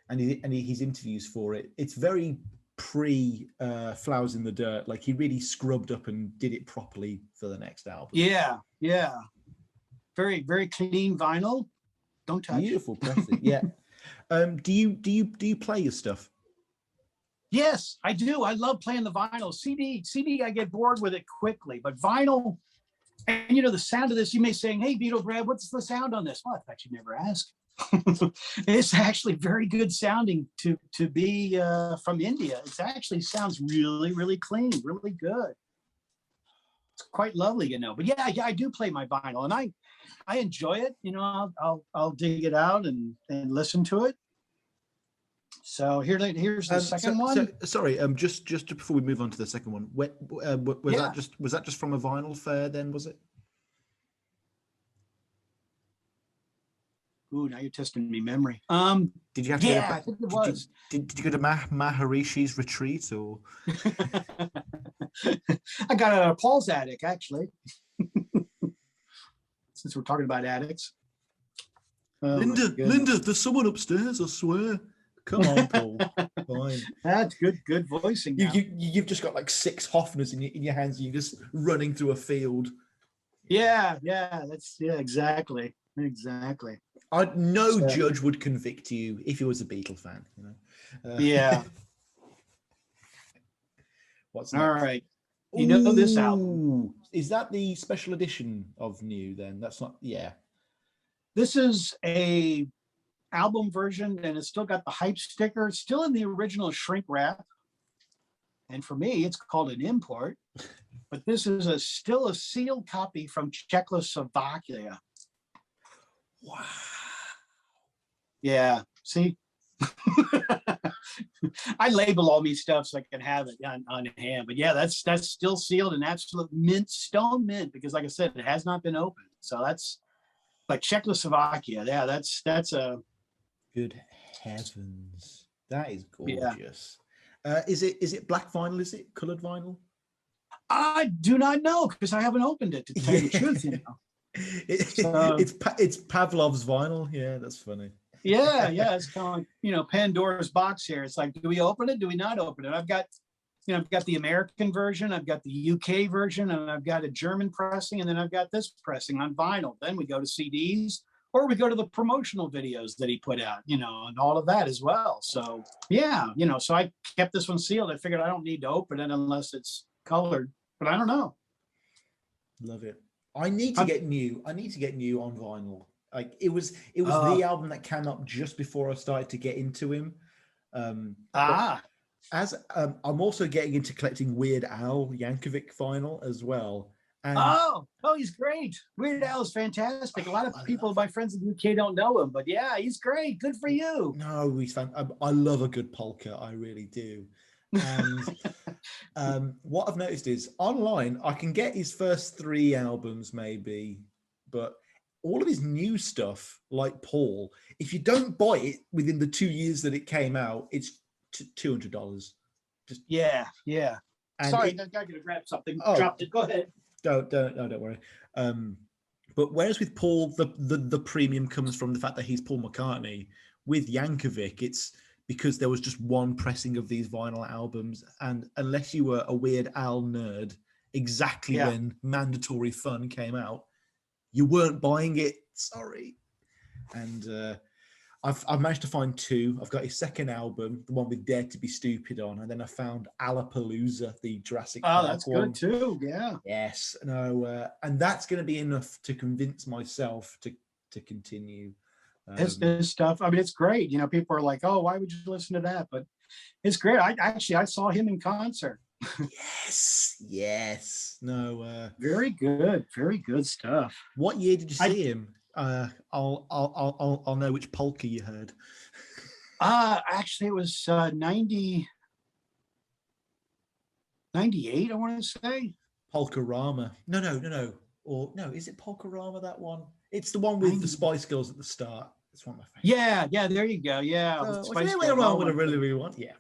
and his interviews for it. It's very pre Flowers in the Dirt. Like he really scrubbed up and did it properly for the next album. Yeah, yeah. Very, very clean vinyl. Don't touch. Beautiful pressing. Yeah. Do you play your stuff? Yes, I do. I love playing the vinyl. CD, I get bored with it quickly, but vinyl, and the sound of this, you may say, hey, BeatleBrad, what's the sound on this? Well, I thought you'd never ask. It's actually very good sounding to be from India. It actually sounds really, really clean, really good. It's quite lovely, But yeah, I do play my vinyl, and I enjoy it. I'll dig it out and listen to it. So here's the second one. Sorry, just before we move on to the second one, was that just from a vinyl fair? Then was it? Ooh, now you're testing me memory. Did you have to? Yeah, I think it was. Did you go to Maharishi's retreat or? I got it at Paul's attic, actually. Since we're talking about attics. Linda, there's someone upstairs, I swear. Come on, Paul. Fine. That's good voicing. You've just got like 6 Hoffners in your hands. And you're just running through a field. Yeah, exactly. No judge would convict you if he was a Beatle fan. Yeah. What's next? All right. This album. Is that the special edition of New? Then that's not. Yeah. This is a album version, and it's still got the hype sticker. It's still in the original shrink wrap, and for me it's called an import, but this is still a sealed copy from Czechoslovakia. Wow. Yeah, see. I label all these stuff so I can have it on hand, but yeah, that's still sealed and absolute mint, stone mint, because like I said, it has not been opened. So but Czechoslovakia, yeah, that's a good heavens, that is gorgeous. Yeah. Is it black vinyl? Is it colored vinyl? I do not know because I haven't opened it, to tell you the truth. It's Pavlov's vinyl. Yeah, that's funny. Yeah, it's kind of like Pandora's box here. It's like, do we open it? Do we not open it? I've got the American version, I've got the UK version, and I've got a German pressing, and then I've got this pressing on vinyl. Then we go to CDs, or we go to the promotional videos that he put out, and all of that as well. So yeah, so I kept this one sealed. I figured I don't need to open it unless it's colored, but I don't know. Love it. I need to get New on vinyl. Like it was the album that came up just before I started to get into him. As I'm also getting into collecting Weird Al Yankovic vinyl as well. And he's great. Weird Al is fantastic. A lot of people, my friends in the UK, don't know him, but yeah, he's great. Good for you. No, he's fantastic. I love a good polka. I really do. And what I've noticed is online, I can get his first 3 albums maybe, but all of his new stuff, like Paul, if you don't buy it within the 2 years that it came out, it's $200. Yeah. And sorry, I got to grab something. Dropped it. Go ahead. Don't worry. But whereas with Paul, the premium comes from the fact that he's Paul McCartney. With Yankovic, it's because there was just one pressing of these vinyl albums, and unless you were a Weird Al nerd, exactly when Mandatory Fun came out, you weren't buying it. Sorry. And I've managed to find 2. I've got his second album, the one with Dare to Be Stupid on, and then I found Alapalooza, the Jurassic Park that's one. Good too. Yeah. Yes. No. And that's going to be enough to convince myself to continue. His stuff. I mean, it's great. People are like, "Oh, why would you listen to that?" But it's great. I saw him in concert. Yes. No. Very good stuff. What year did you see him? I'll know which polka you heard. Actually, it was 98. I want to say Polka-rama. No. Or no, is it Polka-rama, that one? It's the one with the Spice Girls at the start. It's one of my favorites. Yeah. There you go. Yeah. What I really want. Yeah.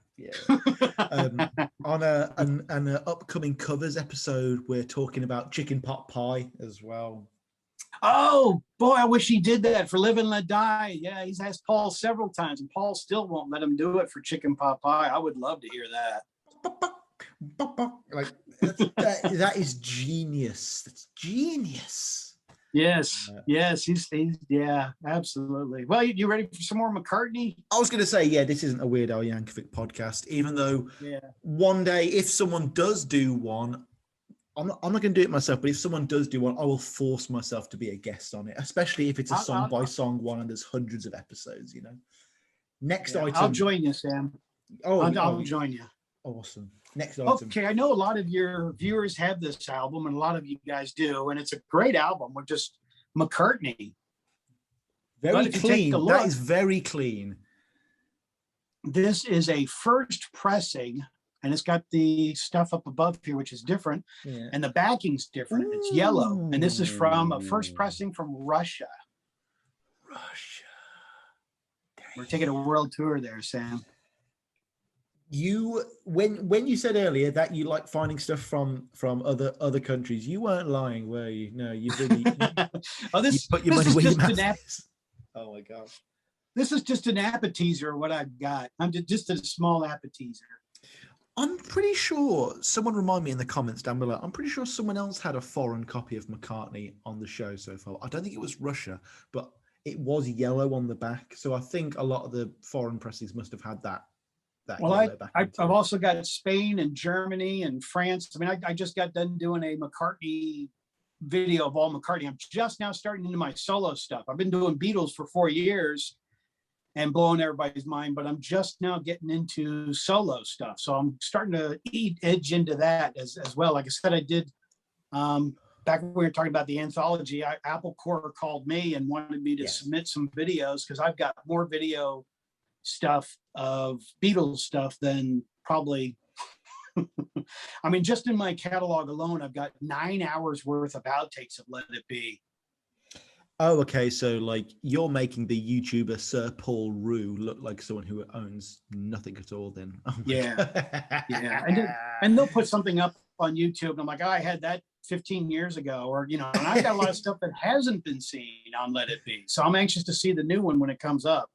On an upcoming covers episode, we're talking about chicken pot pie as well. Oh boy, I wish he did that for Live and Let Die. Yeah, he's asked Paul several times, and Paul still won't let him do it for Chicken Pot Pie. I would love to hear that. Like that is genius. That's genius. Yes, yes, he's yeah, absolutely. Well, you ready for some more McCartney? I was going to say, yeah, this isn't a Weird Al Yankovic podcast, even though Yeah. one day, if someone does do one, I'm not going to do it myself, but if someone does do one, I will force myself to be a guest on it, especially if it's a song by song one and there's hundreds of episodes, Next item. I'll join you, Sam. I'll join you. Awesome. Next item. Okay, I know a lot of your viewers have this album, and a lot of you guys do, and it's a great album with just McCartney. Very clean. That is very clean. This is a first pressing, and it's got the stuff up above here, which is different, and the backing's different. Ooh. It's yellow, and this is from a first pressing from Russia. We're taking a world tour there, Sam. When you said earlier that you like finding stuff from other countries, you weren't lying, were you? No, you really. You put your money where your mouth is. Oh my gosh. This is just an appetizer of what I've got. I'm just a small appetizer. I'm pretty sure, someone remind me in the comments down below, I'm pretty sure someone else had a foreign copy of McCartney on the show so far. I don't think it was Russia, but it was yellow on the back. So I think a lot of the foreign pressings must have had that. Well, I've also got Spain and Germany and France. I mean, I just got done doing a McCartney video of all McCartney. I'm just now starting into my solo stuff. I've been doing Beatles for 4 years and blowing everybody's mind, but I'm just now getting into solo stuff. So I'm starting to edge into that as well. Like I said, I did back when we were talking about the anthology, Apple Corps called me and wanted me to submit some videos because I've got more video stuff of Beatles stuff than probably I mean, just in my catalog alone, I've got 9 hours worth of outtakes of Let It Be. Oh, okay. So like you're making the YouTuber Sir Paul Rue look like someone who owns nothing at all then. Oh yeah. And they'll put something up on YouTube and I'm like, oh, I had that 15 years ago, or and I've got a lot of stuff that hasn't been seen on Let It Be. So I'm anxious to see the new one when it comes up.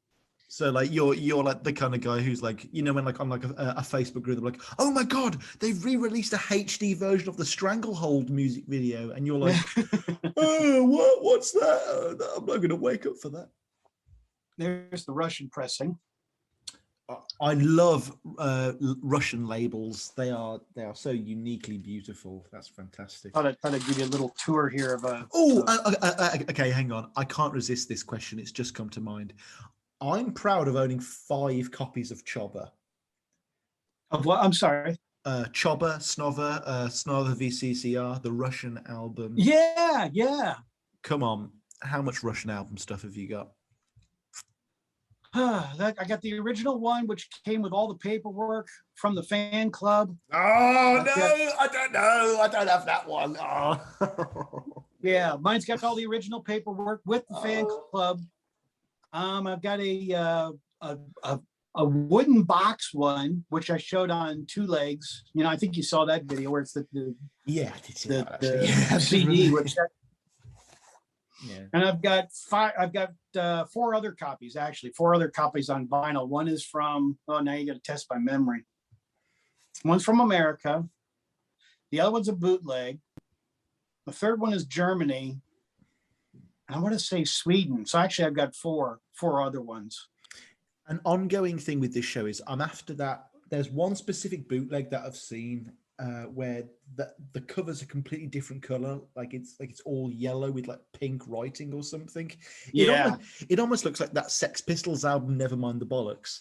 So like you're like the kind of guy who's like, when like on like a Facebook group, they're like, oh my God, they've re-released a HD version of the Stranglehold music video. And you're like, oh, what's that? I'm not going to wake up for that. There's the Russian pressing. I love Russian labels. They are so uniquely beautiful. That's fantastic. Thought I'd give you a little tour here of a. Okay, hang on. I can't resist this question. It's just come to mind. I'm proud of owning 5 copies of Chobber. Of what? I'm sorry. Chobber, Snova VCCR, the Russian album. Yeah. Come on. How much Russian album stuff have you got? I got the original one, which came with all the paperwork from the fan club. Oh, no, I don't know. I don't have that one. Oh. Yeah, mine's got all the original paperwork with the fan club. I've got a wooden box one, which I showed on 2 legs. I think you saw that video where it's the I did see that actually. CD. And I've got 4 other copies, actually 4 other copies on vinyl. One is from now you got to test my memory. One's from America. The other one's a bootleg. The third one is Germany. I want to say Sweden. So actually I've got four other ones. An ongoing thing with this show is I'm after that. There's one specific bootleg that I've seen where the cover's a completely different color. Like it's all yellow with like pink writing or something. It almost looks like that Sex Pistols album, Nevermind the Bollocks.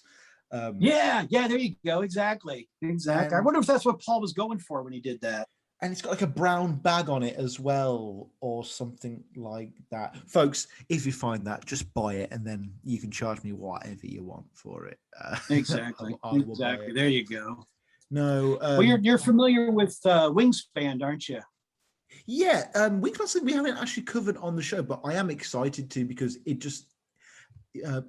Yeah, there you go. Exactly. I wonder if that's what Paul was going for when he did that. And it's got like a brown bag on it as well, or something like that. Folks, if you find that, just buy it, and then you can charge me whatever you want for it. Exactly. Exactly. There you go. No. Well, you're familiar with Wingspan, aren't you? Yeah. Wingspan we haven't actually covered on the show, but I am excited to because it just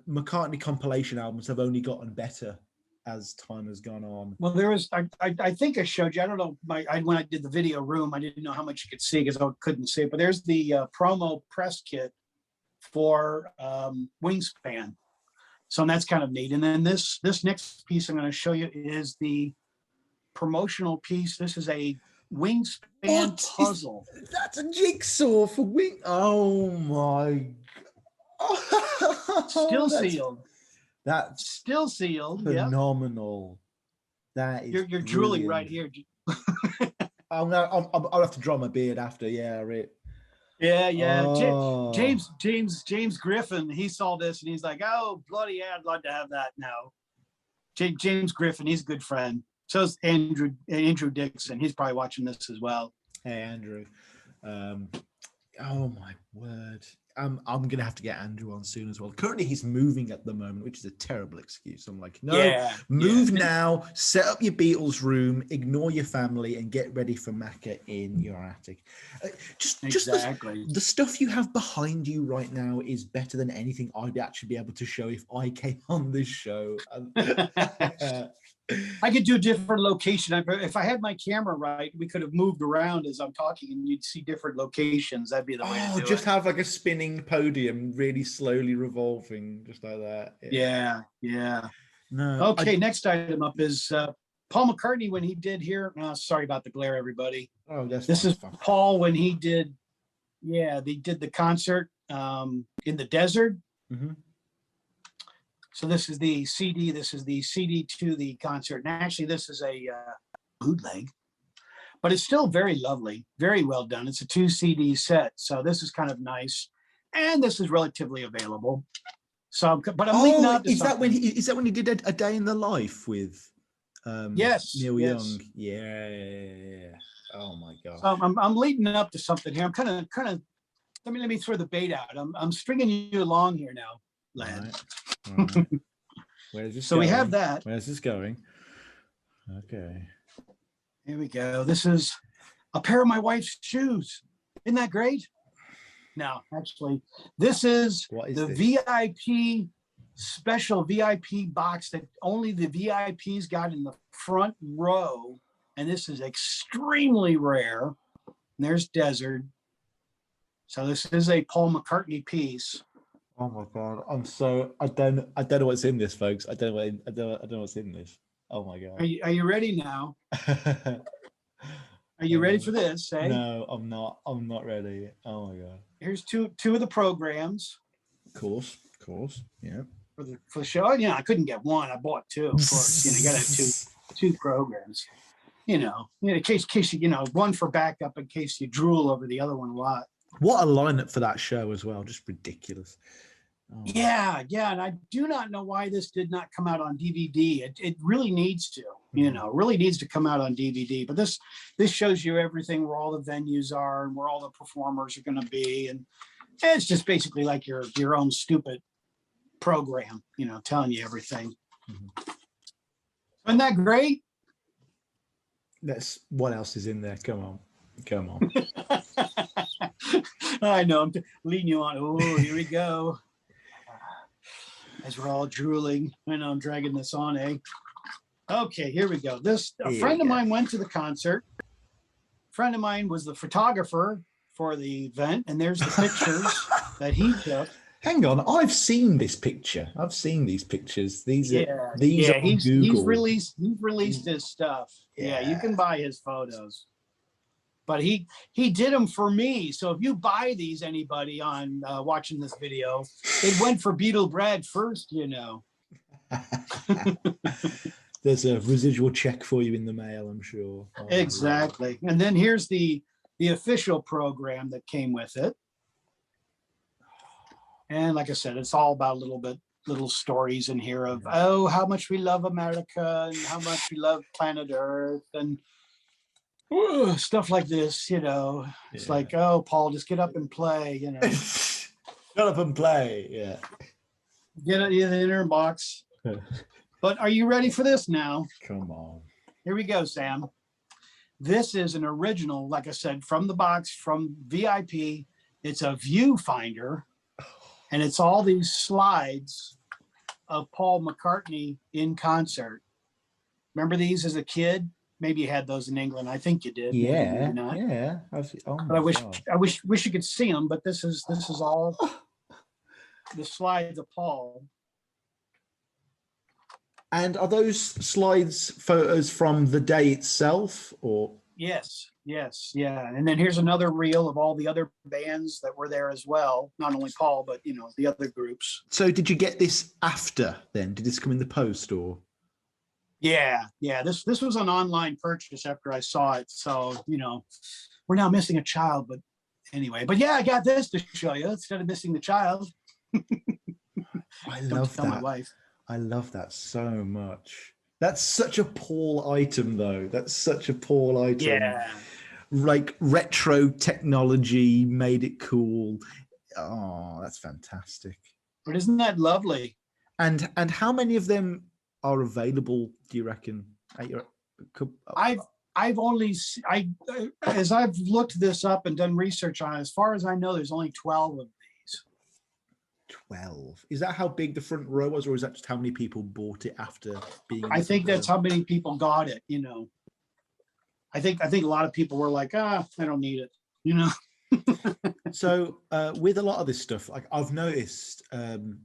McCartney compilation albums have only gotten better as time has gone on. Well, there was, I think I showed you, I don't know, when I did the video room, I didn't know how much you could see because I couldn't see it, but there's the promo press kit for Wingspan. So that's kind of neat. And then this next piece I'm going to show you is the promotional piece. This is a Wingspan puzzle. That's a jigsaw for Wing. Oh my God. Still sealed. That's still sealed. Phenomenal. Yep. That is you're drooling right here. I'll have to draw my beard after. Yeah, right. Yeah. Oh. James Griffin, he saw this and he's like, oh, bloody yeah, I'd love to have that now. James Griffin, he's a good friend. So is Andrew Dixon. He's probably watching this as well. Hey, Andrew. Oh my word. I'm gonna have to get Andrew on soon as well. Currently, he's moving at the moment, which is a terrible excuse. I'm like, no, move now. Set up your Beatles room, ignore your family, and get ready for Macca in your attic. Just the stuff you have behind you right now is better than anything I'd actually be able to show if I came on this show. I could do a different location. If I had my camera right, we could have moved around as I'm talking and you'd see different locations. That'd be the way to do it. Just have like a spinning podium, really slowly revolving, just like that. Yeah. No. Okay, next item up is Paul McCartney when he did here. Sorry about the glare, everybody. Oh, this is Paul when he did. Yeah, they did the concert in the desert. Mm-hmm. So this is the CD. This is the CD to the concert. And actually, this is a bootleg, but it's still very lovely, very well done. It's a 2 CD set. So this is kind of nice. And this is relatively available. So, but I'm leading up to is that when he did a day in the life with Neil Young? Yeah. Oh my God. So I'm leading up to something here. I'm kind of let me throw the bait out. I'm stringing you along here now, lad. All right. Where's this going? We have that. Where's this going? Okay. Here we go. This is a pair of my wife's shoes. Isn't that great? No, actually, this is the VIP special VIP box that only the VIPs got in the front row. And this is extremely rare. And there's Desert. So this is a Paul McCartney piece. Oh my God! I don't know what's in this, folks. I don't know what's in this. Oh my God! Are you ready now? Are you ready for this? Eh? No, I'm not. I'm not ready. Oh my God! Here's two of the programs. Of course, yeah. For the show, yeah, I couldn't get one. I bought two. Of course, you got to have two programs. In case you one for backup in case you drool over the other one a lot. What a lineup for that show as well. Just ridiculous. Oh. Yeah. And I do not know why this did not come out on DVD. It really needs to, really needs to come out on DVD. But this shows you everything, where all the venues are and where all the performers are going to be. And it's just basically like your own stupid program, telling you everything. Mm-hmm. Isn't that great? What else is in there? Come on. I know, I'm leading you on. Oh, here we go. As we're all drooling. I know I'm dragging this on, eh? Okay, here we go. A friend of mine went to the concert. A friend of mine was the photographer for the event, and there's the pictures that he took. Hang on, I've seen this picture. I've seen these pictures. These are Google. He's released his stuff. Yeah, you can buy his photos. But he did them for me. So if you buy these, anybody on watching this video, it went for BeatleBrad first, There's a residual check for you in the mail, I'm sure. Oh, exactly. And then here's the official program that came with it. And like I said, it's all about little stories in here of, how much we love America and how much we love planet Earth and stuff like this, It's like, oh, Paul, just get up and play, Shut up and play, yeah. Get it in the inner box. But are you ready for this now? Come on. Here we go, Sam. This is an original, like I said, from the box, from VIP. It's a viewfinder, and it's all these slides of Paul McCartney in concert. Remember these as a kid? Maybe you had those in England. I think you did. Yeah, maybe not. yeah. Oh But I my God. wish you could see them. But this is all the slides of Paul. And are those slides photos from the day itself, or? Yes, yeah. And then here's another reel of all the other bands that were there as well. Not only Paul, but the other groups. So did you get this after then? Did this come in the post or? Yeah. This was an online purchase after I saw it. So, we're now missing a child, but anyway. But yeah, I got this to show you instead of missing the child. I Don't love tell that. my wife. I love that so much. That's such a Paul item, though. That's such a Paul item. Yeah. Like retro technology made it cool. Oh, that's fantastic. But isn't that lovely? And how many of them are available, do you reckon? I've only as I've looked this up and done research on it, as far as I know, there's only 12 of these. 12. Is that how big the front row was, or is that just how many people bought it after being? I think that's how many people got it. I think a lot of people were like, I don't need it. So with a lot of this stuff, like I've noticed,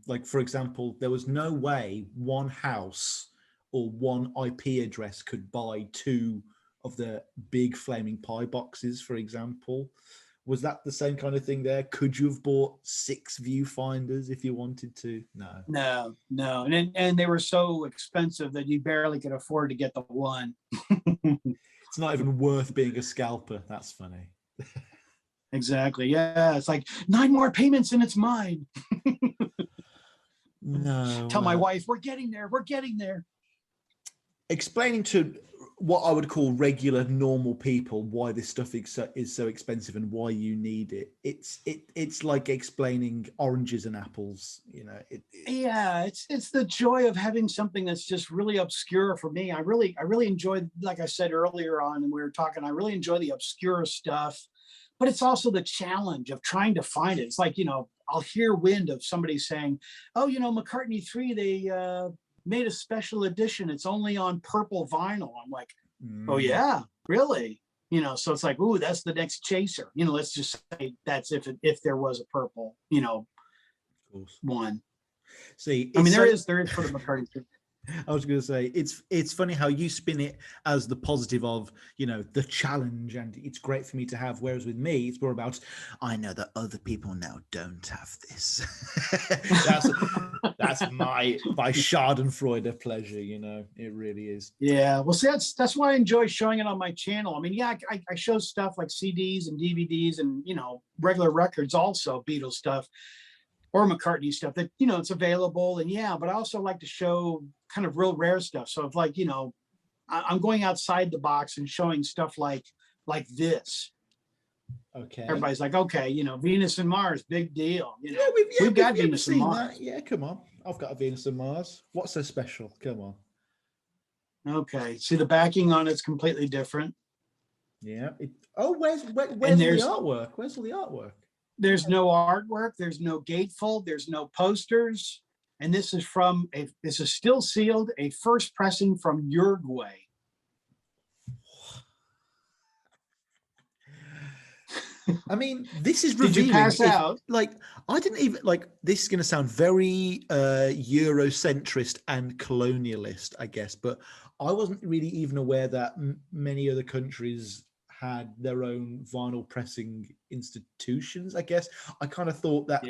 like for example, there was no way one house or one IP address could buy 2 of the big flaming pie boxes, for example. Was that the same kind of thing there? Could you have bought 6 viewfinders if you wanted to? No. No. And they were so expensive that you barely could afford to get the one. It's not even worth being a scalper. That's funny. Exactly. Yeah. It's like 9 more payments and it's mine. No. Tell my wife, we're getting there. We're getting there. Explaining to what I would call regular, normal people why this stuff is so expensive and why you need it. It's like explaining oranges and apples. Yeah, it's the joy of having something that's just really obscure for me. I really enjoy, like I said earlier on, and we were talking. I really enjoy the obscure stuff, but it's also the challenge of trying to find it. It's like I'll hear wind of somebody saying, "Oh, McCartney 3, they made a special edition. It's only on purple vinyl." I'm like, "Oh yeah, really?" So it's like, "Ooh, that's the next chaser." Let's just say that's if there was a purple, one. See, I mean, there is for the McCartney 3. I was going to say it's funny how you spin it as the positive of the challenge, and it's great for me to have, whereas with me it's more about I know that other people now don't have this. that's my Schadenfreude pleasure. It really is. Yeah, well, see, that's why I enjoy showing it on my channel. I mean, yeah, I show stuff like CDs and DVDs and regular records, also Beatles stuff or McCartney stuff that it's available, and but I also like to show kind of real rare stuff. So if I'm going outside the box and showing stuff like this. Okay. Everybody's like, okay, Venus and Mars, big deal. We've got Venus and Mars. That. Yeah, come on. I've got a Venus and Mars. What's so special? Come on. Okay. See, the backing on it's completely different. Yeah. Where's the artwork? Where's all the artwork? There's no artwork. There's no gatefold. There's no posters. And this is still sealed, a first pressing from Uruguay. I mean, this is revealing. Did you pass out? I didn't even this is going to sound very Eurocentrist and colonialist, I guess, but I wasn't really even aware that many other countries had their own vinyl pressing institutions. I guess I kind of thought that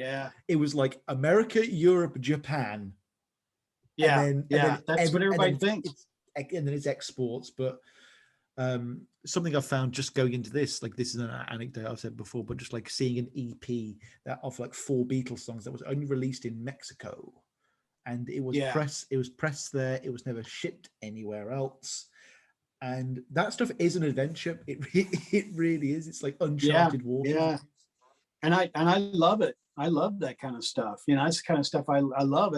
it was like America, Europe, Japan. And then that's what everybody thinks. And then it's exports, but something I found just going into this, this is an anecdote I've said before, but just seeing an EP of 4 Beatles songs that was only released in Mexico, and it was pressed there. It was never shipped anywhere else. And that stuff is an adventure. It really is. It's like uncharted water. Yeah. And I love it. I love that kind of stuff. That's the kind of stuff I love.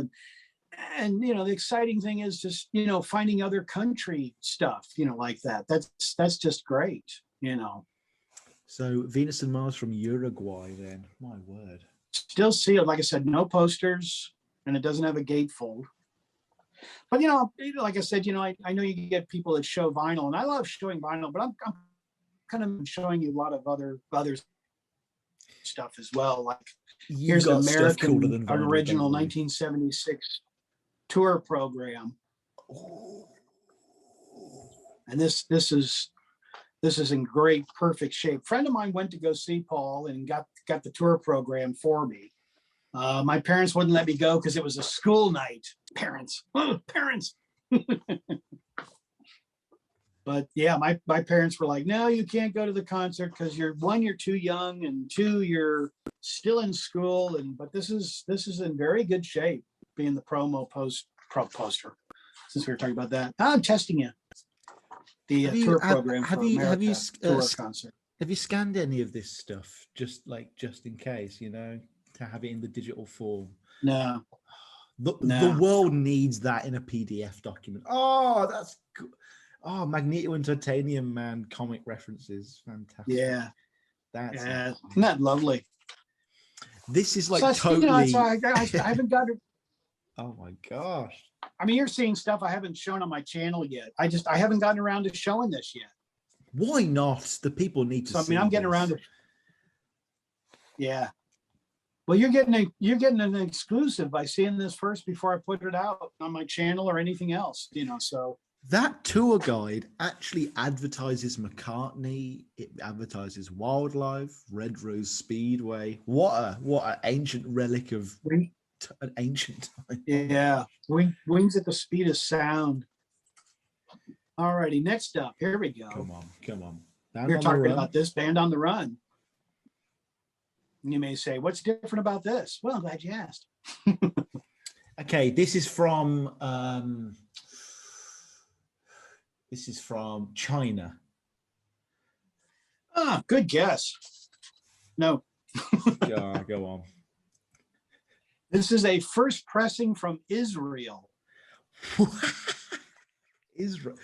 And the exciting thing is just, finding other country stuff, like that. That's just great, So Venus and Mars from Uruguay then. My word. Still sealed. Like I said, no posters, and it doesn't have a gatefold. But like I said, I know you get people that show vinyl, and I love showing vinyl, but I'm kind of showing you a lot of other stuff as well. Like here's the American original 1976 tour program, and this is in great, perfect shape. Friend of mine went to go see Paul and got the tour program for me. My parents wouldn't let me go because it was a school night. Parents. But yeah, my parents were like, no, you can't go to the concert because you're too young, and two, you're still in school. But this is in very good shape, being the poster. Since we were talking about that, I'm testing you. The tour program for America tour concert. Have you scanned any of this stuff just in case, to have it in the digital form? No. The world needs that in a PDF document. Oh, that's good. Oh, Magneto and Titanium Man comic references. Fantastic. Yeah. Isn't that lovely? This is I haven't got it. Oh my gosh. I mean, you're seeing stuff I haven't shown on my channel yet. I haven't gotten around to showing this yet. Why not? The people need to see. I'm getting around to. Yeah. Well, you're getting an exclusive by seeing this first before I put it out on my channel or anything else, so. That tour guide actually advertises McCartney. It advertises wildlife, Red Rose Speedway. What an ancient relic of an ancient time. Yeah, wings at the speed of sound. All righty, next up, here we go. Come on. We're talking about this Band on the Run. You may say, what's different about this? Well, I'm glad you asked. Okay, this is from China. Ah, good guess. No. Go on. This is a first pressing from Israel. Israel.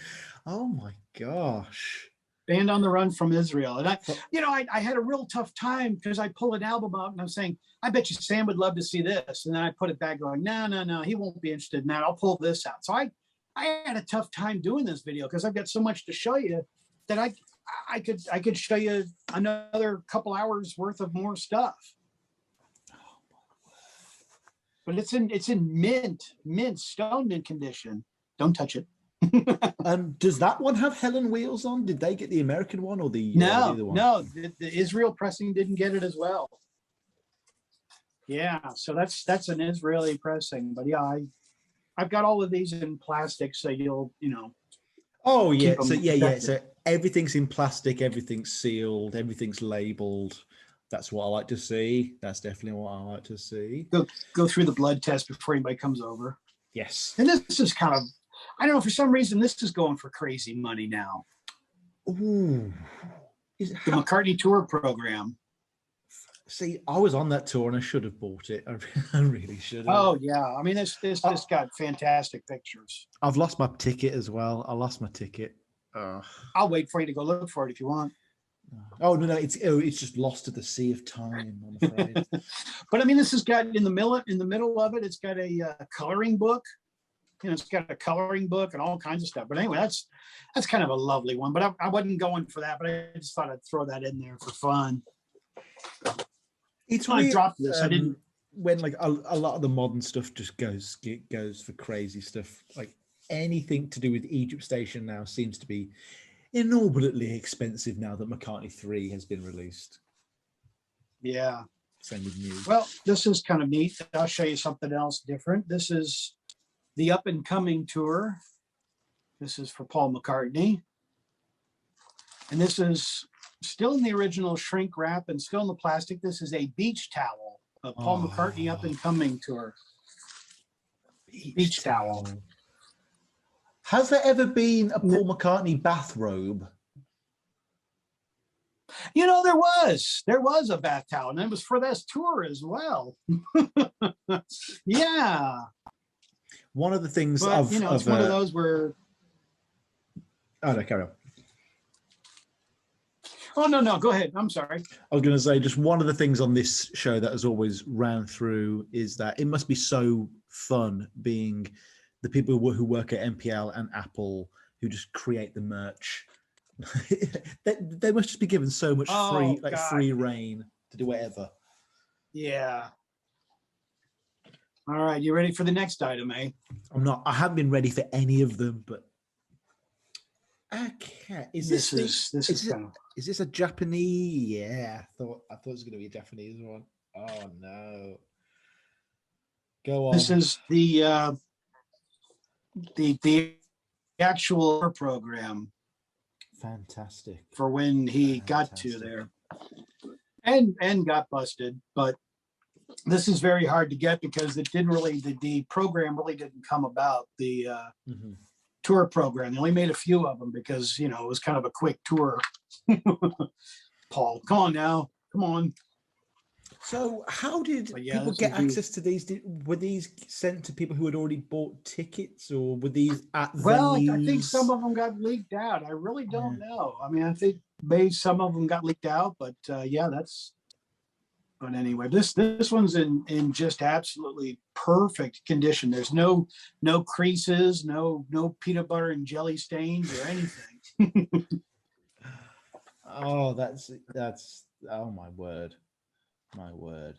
Oh my gosh. Band on the Run from Israel. And I had a real tough time because I pulled an album out and I'm saying, I bet you Sam would love to see this. And then I put it back going, no, he won't be interested in that. I'll pull this out. So I had a tough time doing this video because I've got so much to show you that I could show you another couple hours worth of more stuff. But it's in mint stone mint condition. Don't touch it. Does that one have Helen Wheels on? Did they get the American one or the other one? No, the Israel pressing didn't get it as well. Yeah, so that's an Israeli pressing. But yeah, I've got all of these in plastic, so you'll. Oh yeah, so everything's in plastic, everything's sealed, everything's labeled. That's what I like to see. That's definitely what I like to see. Go through the blood test before anybody comes over. Yes. And this is kind of, I don't know, for some reason, this is going for crazy money now. Ooh. The McCartney tour program. See, I was on that tour and I should have bought it. I really should have. Oh, yeah. I mean, this got fantastic pictures. I've lost my ticket as well. I lost my ticket. I'll wait for you to go look for it if you want. Oh no, it's just lost to the sea of time, I'm afraid. But I mean, this has got in the middle of it, it's got a coloring book. It's got a coloring book and all kinds of stuff. But anyway, that's kind of a lovely one. But I wasn't going for that, but I just thought I'd throw that in there for fun. It's when I dropped this. I didn't. When like a lot of the modern stuff just goes for crazy stuff. Like anything to do with Egypt Station now seems to be inordinately expensive now that McCartney 3 has been released. Yeah. Same with Muse. Well, this is kind of neat. I'll show you something else different. This is the Up and Coming tour. This is for Paul McCartney. And this is still in the original shrink wrap and still in the plastic. This is a beach towel, a Paul McCartney Up and Coming tour. Beach towel. Has there ever been a Paul McCartney bathrobe? There was a bath towel, and it was for this tour as well. Yeah. One of the things it's one of those where. Oh no, carry on. Oh no, go ahead. I'm sorry. I was going to say, just one of the things on this show that has always ran through is that it must be so fun being the people who work at MPL and Apple who just create the merch. they must just be given so much free reign to do whatever. Yeah. All right, you ready for the next item, eh? I'm not. I haven't been ready for any of them, but okay. Is this a Japanese? Yeah, I thought it was going to be a Japanese one. Oh no. Go on. This is the actual program. Fantastic. For when he got to there, and got busted, but this is very hard to get because it didn't really the program really didn't come about, the tour program. They only made a few of them because it was kind of a quick tour. Paul, come on now, come on. So how did people get access to these? Were these sent to people who had already bought tickets, or were these at venues? I think some of them got leaked out. I really don't know. I mean, I think maybe some of them got leaked out, but but anyway, this one's in just absolutely perfect condition. There's no creases, no peanut butter and jelly stains or anything. Oh, that's oh my word. My word.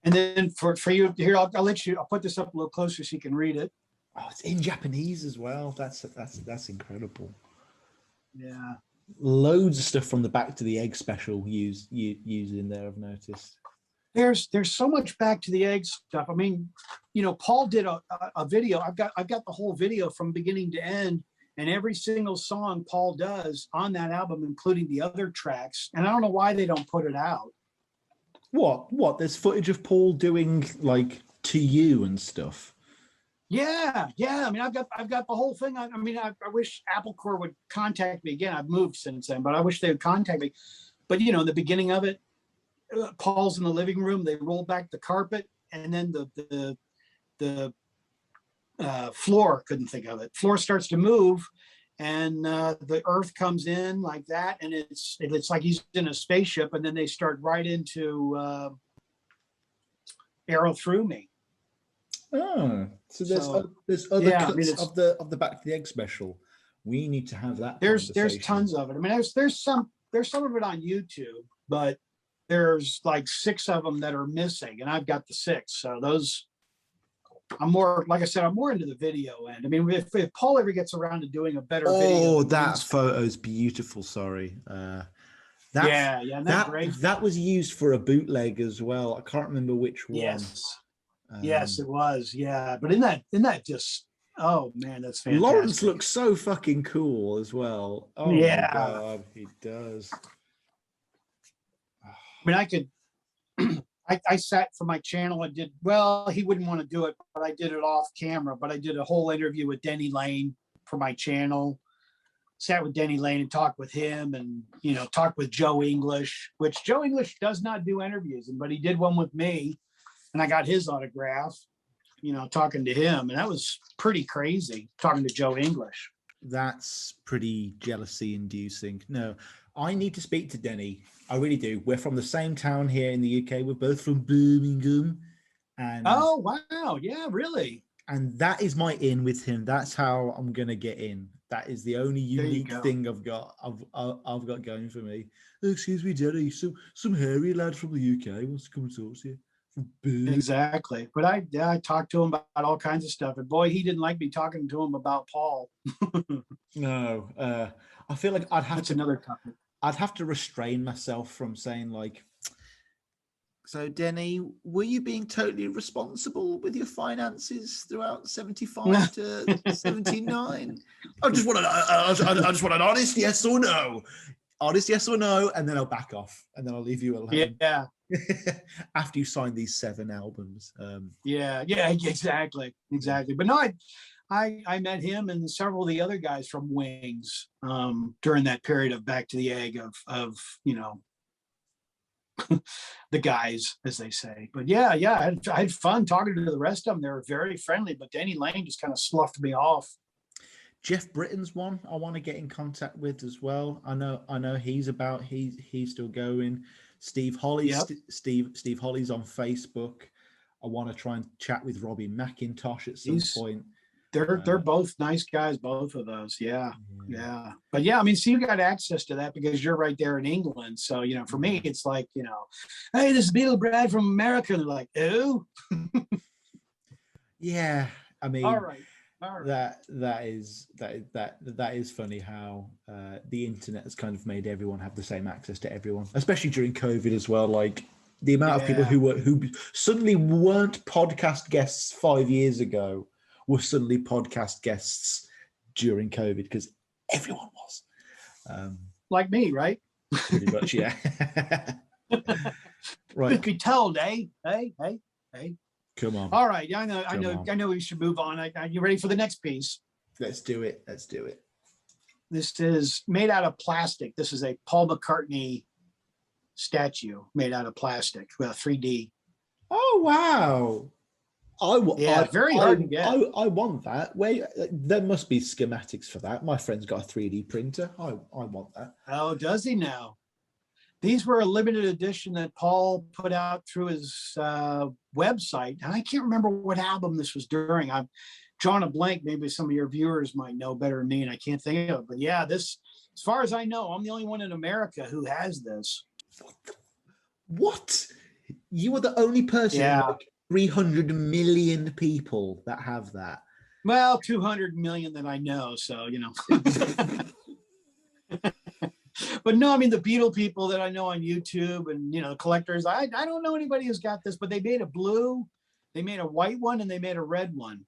And then for you here, I'll put this up a little closer so you can read it. Oh, it's in Japanese as well. That's incredible. Yeah. Loads of stuff from the Back to the Egg special used in there, I've noticed. There's so much Back to the Egg stuff. I mean, Paul did a video. I've got the whole video from beginning to end, and every single song Paul does on that album, including the other tracks. And I don't know why they don't put it out. What? There's footage of Paul doing like To You and stuff. Yeah. I mean, I've got the whole thing. I wish Apple Corps would contact me again. I've moved since then, but I wish they would contact me. But in the beginning of it, Paul's in the living room. They roll back the carpet, and then the floor. Couldn't think of it. Floor starts to move, and the earth comes in like that, and it's like he's in a spaceship, and then they start right into Arrow Through Me. Oh, so there's other cuts of the Back to the Egg special. We need to have that. There's tons of it. I mean, there's some of it on YouTube, but there's like 6 of them that are missing, and I've got the 6. So those, I'm more, like I said, I'm more into the video end. I mean, if Paul ever gets around to doing a better video. Oh, that photo's beautiful. Sorry. That's great. That was used for a bootleg as well. I can't remember which one. Yes, it was. Yeah, but in that just, oh man, that's fantastic. Lawrence looks so fucking cool as well. Oh yeah, my God, he does. I mean, I could. I sat for my channel and did, well, he wouldn't want to do it, but I did it off camera. But I did a whole interview with Denny Lane for my channel. Sat with Denny Lane and talked with him, and talked with Joe English, which Joe English does not do interviews, but he did one with me, and I got his autograph. Talking to him, and that was pretty crazy. Talking to Joe English. That's pretty jealousy inducing. No, I need to speak to Denny. I really do. We're from the same town here in the UK. We're both from Birmingham. And oh, wow. Yeah, really? And that is my in with him. That's how I'm going to get in. That is the only unique thing I've got going for me. Excuse me, Denny. Some hairy lad from the UK wants to come and talk to you. Exactly. But I talked to him about all kinds of stuff, and boy, he didn't like me talking to him about Paul. No, I feel like That's another topic. I'd have to restrain myself from saying like, so Denny, were you being totally responsible with your finances throughout 75 to 79? I just want an honest yes or no. Honest yes or no, and then I'll back off, and then I'll leave you alone. Yeah. After you sign these 7 albums. Yeah, exactly. But no, I met him and several of the other guys from Wings during that period of Back to the Egg of the guys, as they say. But yeah, I had fun talking to the rest of them. They were very friendly, but Denny Lane just kind of sloughed me off. Jeff Britton's one I want to get in contact with as well. I know he's still going. Steve Holly, yep. Steve Holly's on Facebook. I want to try and chat with Robbie McIntosh at some point. They're both nice guys, both of those. Yeah. But yeah, I mean, so you got access to that because you're right there in England. So, you know, for me, it's like, you know, hey, this is BeatleBrad from America. And they're like, oh. Yeah. I mean, All right. that is funny how the internet has kind of made everyone have the same access to everyone, especially during COVID as well. Like the amount of people who suddenly weren't podcast guests 5 years ago were suddenly podcast guests during COVID because everyone was. Like me, right? Pretty much, yeah. Right. Truth be told, Hey. Come on. All right. I know we should move on. Are you ready for the next piece? Let's do it. This is made out of plastic. This is a Paul McCartney statue made out of plastic with a 3D. Oh, wow. Very hard to get. I want that. There must be schematics for that. My friend's got a 3D printer. I want that. Oh, does he now? These were a limited edition that Paul put out through his website. And I can't remember what album this was during. I'm drawing a blank. Maybe some of your viewers might know better than me, and I can't think of it. But yeah, this, as far as I know, I'm the only one in America who has this. What? You are the only person, like 300 million people that have that. Well, 200 million that I know. So, you know. But no, I mean, the Beatle people that I know on YouTube and, you know, the collectors, I don't know anybody who's got this, but they made a blue, they made a white one, and they made a red one.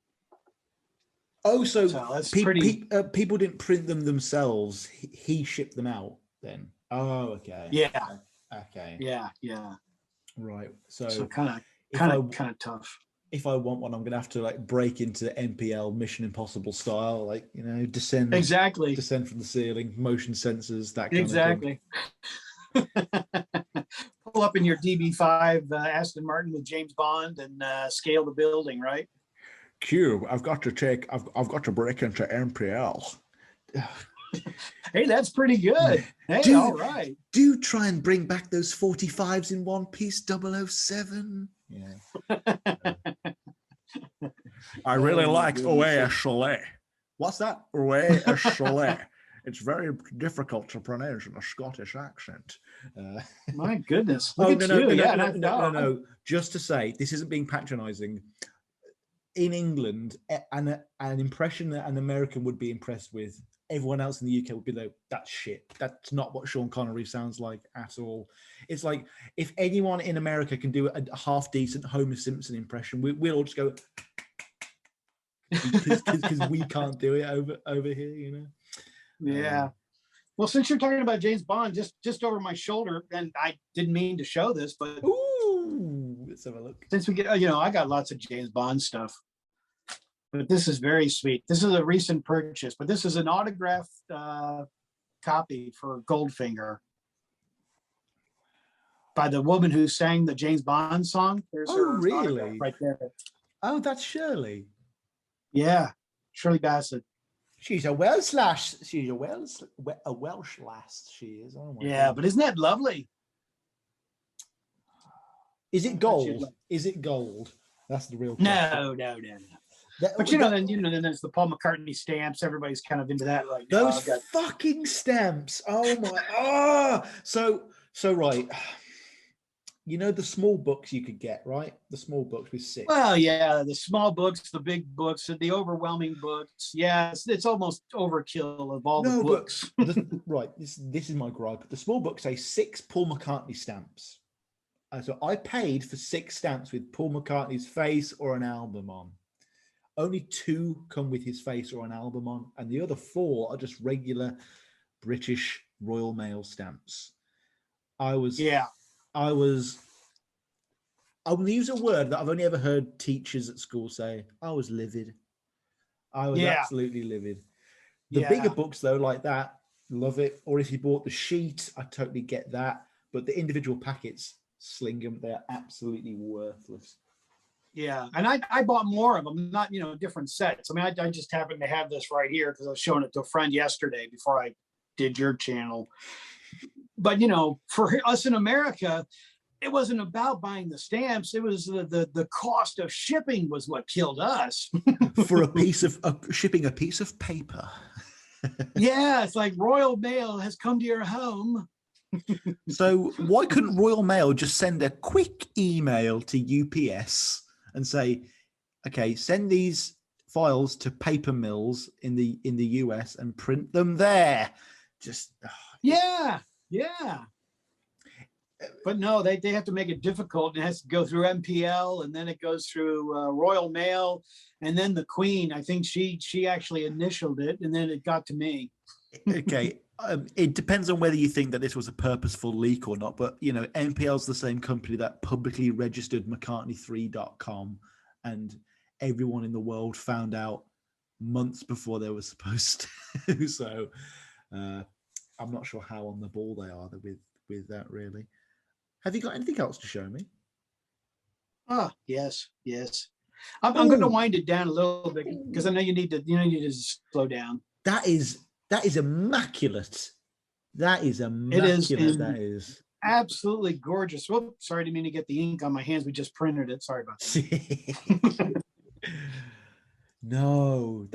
Oh, so that's people didn't print them themselves. He shipped them out then. Oh, okay. Yeah. Okay. Yeah. Right. So kind of tough. If I want one, I'm gonna have to like break into MPL Mission Impossible style, like, you know, descend from the ceiling, motion sensors, that kind of thing. Pull up in your DB5 Aston Martin with James Bond and scale the building, right? Cube, I've got to break into MPL. Hey, that's pretty good. Hey, all right. Do try and bring back those 45s in one piece, 007. Yeah. I really like Oue Chalet. What's that? Oue Chalet. It's very difficult to pronounce in a Scottish accent. My goodness. No. Just to say, this isn't being patronizing. In England, an impression that an American would be impressed with, everyone else in the UK would be like, that's shit. That's not what Sean Connery sounds like at all. It's like, if anyone in America can do a half decent Homer Simpson impression, we'll all just go, because we can't do it over here, you know? Yeah. Well, since you're talking about James Bond, just over my shoulder, and I didn't mean to show this, but let's have a look. Since we get, you know, I got lots of James Bond stuff, but this is very sweet. This is a recent purchase, but this is an autographed copy for Goldfinger by the woman who sang the James Bond song. There's her really? Right there. Oh, that's Shirley. Yeah, Shirley Bassett. She's a Welsh lass. She's a Welsh lass. She is. Oh my God. But isn't that lovely? Is it gold? Is it gold? That's the real question. No. But then there's the Paul McCartney stamps. Everybody's kind of into that right now. Those fucking stamps. Oh my. So right. You know the small books you could get, right? The small books with 6. Well, yeah, the small books, the big books, the overwhelming books. Yeah, it's almost overkill of all the books. Right, this is my gripe. The small books say 6 Paul McCartney stamps. So I paid for 6 stamps with Paul McCartney's face or an album on. Only 2 come with his face or an album on, and the other 4 are just regular British Royal Mail stamps. I will use a word that I've only ever heard teachers at school say. I was livid. I was absolutely livid. The bigger books, though, like that, love it. Or if you bought the sheet, I totally get that. But the individual packets, sling them. They're absolutely worthless. Yeah, and I bought more of them, not, different sets. I mean, I just happened to have this right here because I was showing it to a friend yesterday before I did your channel. But, for us in America, it wasn't about buying the stamps. It was the cost of shipping was what killed us. For a piece of shipping a piece of paper. Yeah, it's like Royal Mail has come to your home. So why couldn't Royal Mail just send a quick email to UPS and say, okay, send these files to paper mills in the US and print them there? Just yeah. But no, they have to make it difficult. It has to go through MPL, and then it goes through Royal Mail, and then the Queen. I think she actually initialed it, and then it got to me. Okay. It depends on whether you think that this was a purposeful leak or not, but MPL's the same company that publicly registered McCartney3.com, and everyone in the world found out months before they were supposed to. So I'm not sure how on the ball they are with that, really. Have you got anything else to show me? Oh, yes. I'm going to wind it down a little bit because I know you need to slow down. That is immaculate. That is immaculate. That is absolutely gorgeous. Whoop, sorry, didn't mean to get the ink on my hands. We just printed it. Sorry about that. No,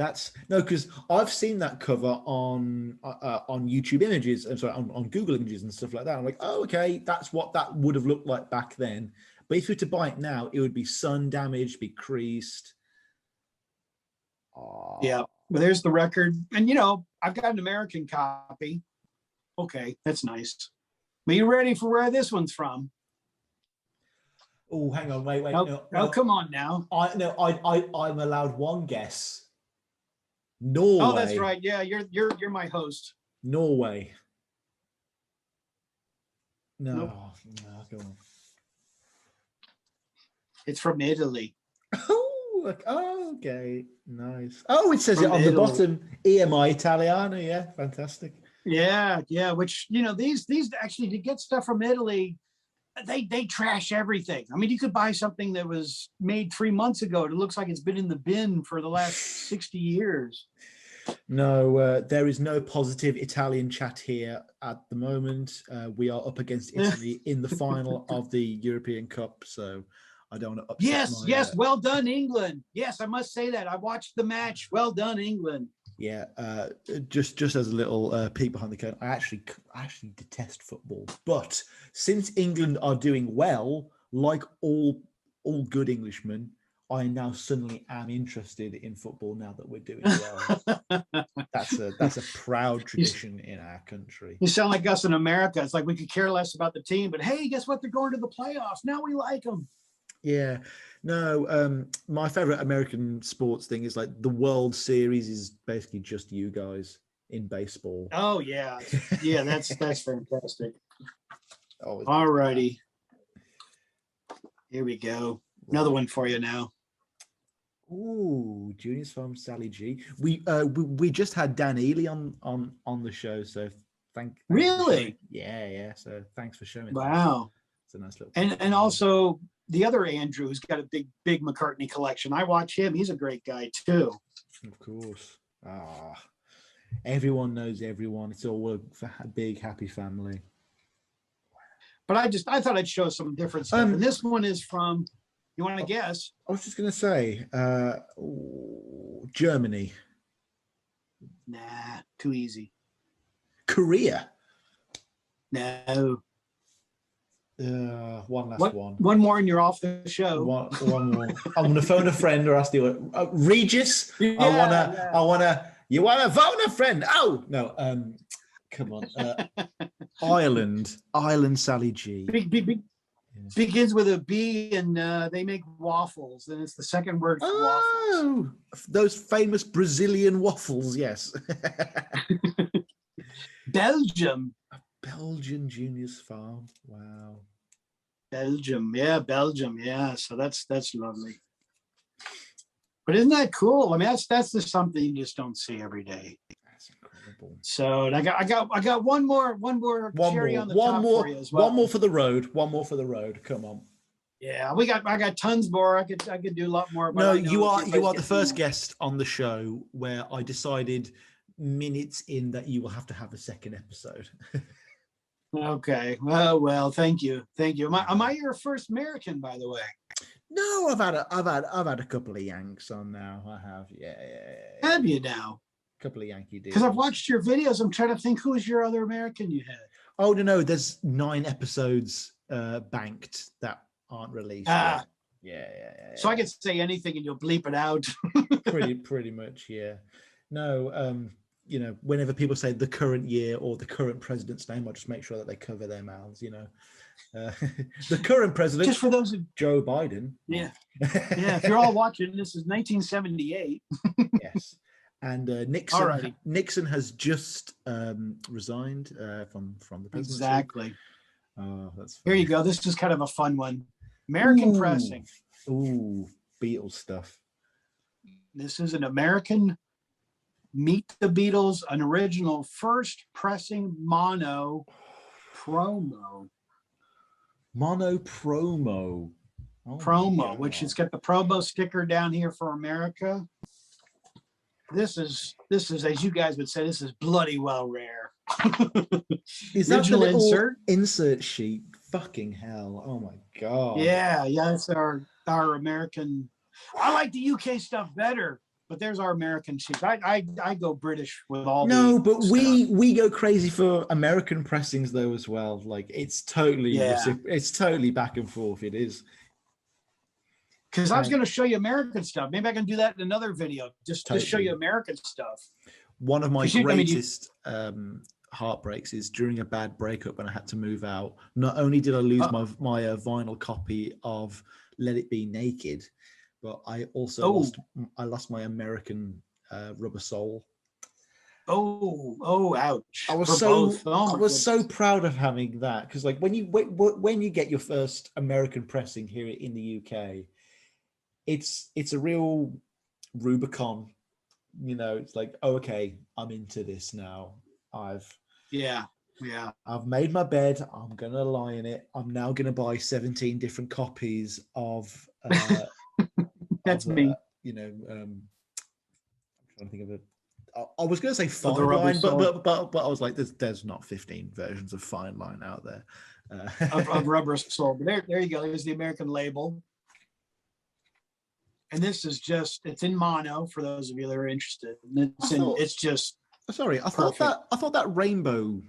because I've seen that cover on YouTube Images, I'm sorry, on Google Images and stuff like that. I'm like, oh, okay, that's what that would have looked like back then. But if you were to buy it now, it would be sun damaged, be creased. Oh. Yeah, well, there's the record, and I've got an American copy. Okay, that's nice. Are you ready for where this one's from? Oh, hang on, wait. No, come on now. I'm allowed one guess. Norway. Oh, that's right. Yeah, you're my host. Norway. No, nope. No, go on. It's from Italy. Oh, okay, nice. Oh, it says from it on Italy. The bottom. EMI Italiano. Yeah, fantastic. Yeah. Which these actually, to get stuff from Italy, they trash everything. I mean, you could buy something that was made 3 months ago. It looks like it's been in the bin for the last 60 years. No, there is no positive Italian chat here at the moment. We are up against Italy in the final of the European Cup, so I don't want to upset Yes. Well done, England. Yes, I must say that. I watched the match. Well done, England. Yeah, just as a little peek behind the curtain, I actually detest football. But since England are doing well, like all good Englishmen, I now suddenly am interested in football now that we're doing well. That's a proud tradition in our country. You sound like us in America. It's like we could care less about the team, but hey, guess what? They're going to the playoffs. Now we like them. Yeah, no, my favorite American sports thing is like the World Series is basically just you guys in baseball. Oh yeah, that's fantastic. All righty, here we go. Another one for you now. Ooh, Junior's from Sally G. We just had Dan Ely on the show, so thanks. Really? Yeah. So thanks for showing. Wow, it's a nice little. And also. The other Andrew, who's got a big McCartney collection. I watch him. He's a great guy too. Of course. Everyone knows everyone. It's all a big happy family. But I thought I'd show some different stuff. And this one is from. You want to guess? I was just going to say, Germany. Nah, too easy. Korea. No. One last one. One more and you're off the show. One more. I'm gonna phone a friend or ask you. Regis, yeah, I wanna. You wanna phone a friend? Oh no. Come on. Ireland. Sally G. Begins with a B, and they make waffles, and it's the second word for waffles. Those famous Brazilian waffles. Yes. Belgium. Belgian Junior's farm. Wow. Belgium. Yeah. So that's lovely. But isn't that cool? I mean, that's just something you just don't see every day. That's incredible. So I got one more cherry on the top for you as well. One more for the road. Come on. Yeah, I got tons more. I could do a lot more. No, you are the first guest on the show where I decided minutes in that you will have to have a second episode. Okay. Well, thank you. Thank you. Am I your first American, by the way? No, I've had a couple of Yanks on now. I have, yeah. Have you now? A couple of Yankee Because I've deals. watched your videos. I'm trying to think who's your other American you had. Oh no, there's 9 episodes banked that aren't released yet. Yeah. So I can say anything and you'll bleep it out. pretty much, yeah. No, whenever people say the current year or the current president's name, I'll just make sure that they cover their mouths. The current president, Just for those of Joe Biden. Yeah. If you're all watching, this is 1978. Yes. And Nixon has just resigned from the presidency. Exactly. Oh, that's funny. Here you go. This is kind of a fun one. American pressing. Ooh, Beatles stuff. This is an American Meet the Beatles, an original first pressing mono promo. Mono promo. Promo, which has got the promo sticker down here for America. This is, as you guys would say, this is bloody well rare. Is that the little insert sheet? Fucking hell. Oh my God. Yeah, it's our American. I like the UK stuff better, but there's our American sheet. I go British with all. No, but we go crazy for American pressings though as well. Like it's totally it's totally back and forth. It is. Because I was going to show you American stuff. Maybe I can do that in another video. Just to show you American stuff. One of my greatest heartbreaks is during a bad breakup when I had to move out. Not only did I lose my vinyl copy of Let It Be Naked, but I also lost my American Rubber Soul. Oh, ouch! I was so proud of having that because, like, when you get your first American pressing here in the UK, it's a real Rubicon. It's like, oh, okay, I'm into this now. I've made my bed. I'm gonna lie in it. I'm now gonna buy 17 different copies of. That's me. I'm trying to think of it. I was going to say Fine Line, but I was like, there's not 15 versions of Fine Line out there of Rubber Soul. But there you go. There's the American label, and this is it's in mono for those of you that are interested. It's just. Sorry, I thought that rainbow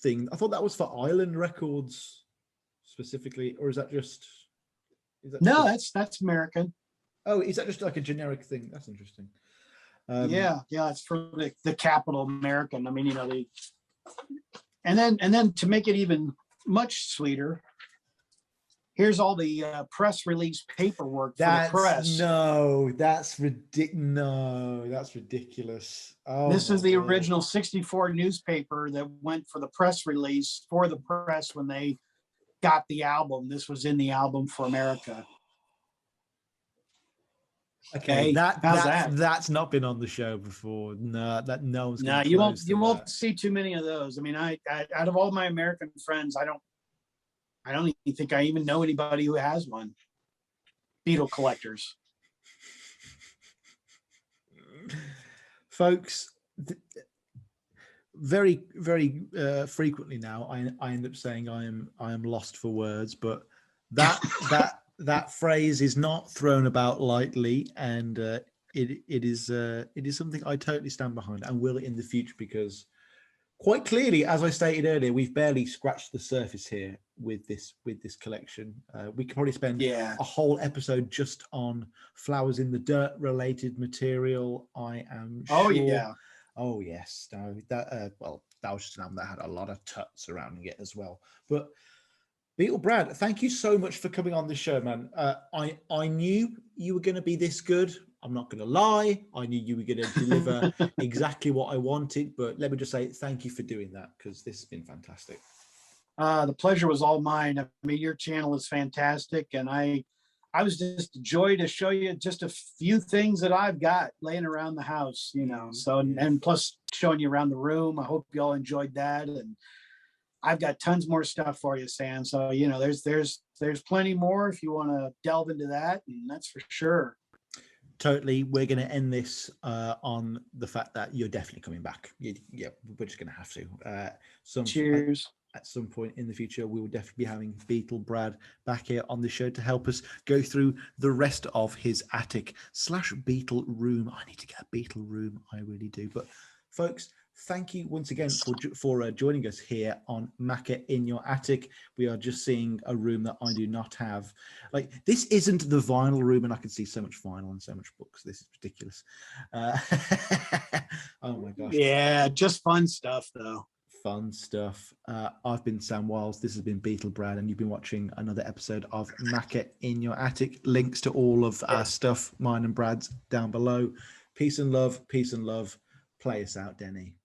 thing. I thought that was for Island Records specifically, or is that just? No, that's American. Oh, is that just like a generic thing? That's interesting. It's for the capital American. I mean, and then to make it even much sweeter, here's all the press release paperwork for the press. That's ridiculous. Oh, this is the original 64 newspaper that went for the press release for the press when they got the album. This was in the album for America. Okay, that's not been on the show before. No one's. No, you won't see too many of those. I mean, I out of all my American friends, I don't even think I even know anybody who has one. Beatle collectors, folks. Very, very frequently now, I end up saying I am lost for words, but that phrase is not thrown about lightly, and it is something I totally stand behind and will in the future, because quite clearly, as I stated earlier, we've barely scratched the surface here with this collection. We could probably spend a whole episode just on Flowers in the Dirt related material. I am sure. Oh yes. No, that was just an album that had a lot of tuts surrounding it as well, but. BeatleBrad, thank you so much for coming on the show, man. I knew you were going to be this good. I'm not going to lie. I knew you were going to deliver exactly what I wanted, but let me just say thank you for doing that, because this has been fantastic. The pleasure was all mine. I mean, your channel is fantastic, and I was just a joy to show you just a few things that I've got laying around the house, So and plus showing you around the room. I hope you all enjoyed that, and I've got tons more stuff for you, Sam. So, there's plenty more if you want to delve into that, and that's for sure. Totally. We're going to end this on the fact that you're definitely coming back. We're just going to have to. Cheers. at some point in the future, we will definitely be having BeatleBrad back here on the show to help us go through the rest of his attic / Beatle room. I need to get a Beatle room. I really do. But folks, thank you once again for joining us here on Macca in Your Attic. We are just seeing a room that I do not have. Like, this isn't the vinyl room, and I can see so much vinyl and so much books. This is ridiculous. Oh my gosh. Yeah, just fun stuff though. Fun stuff. I've been Sam Wiles. This has been BeatleBrad, and you've been watching another episode of Macca in Your Attic. Links to all of our stuff, mine and Brad's, down below. Peace and love. Peace and love. Play us out, Denny.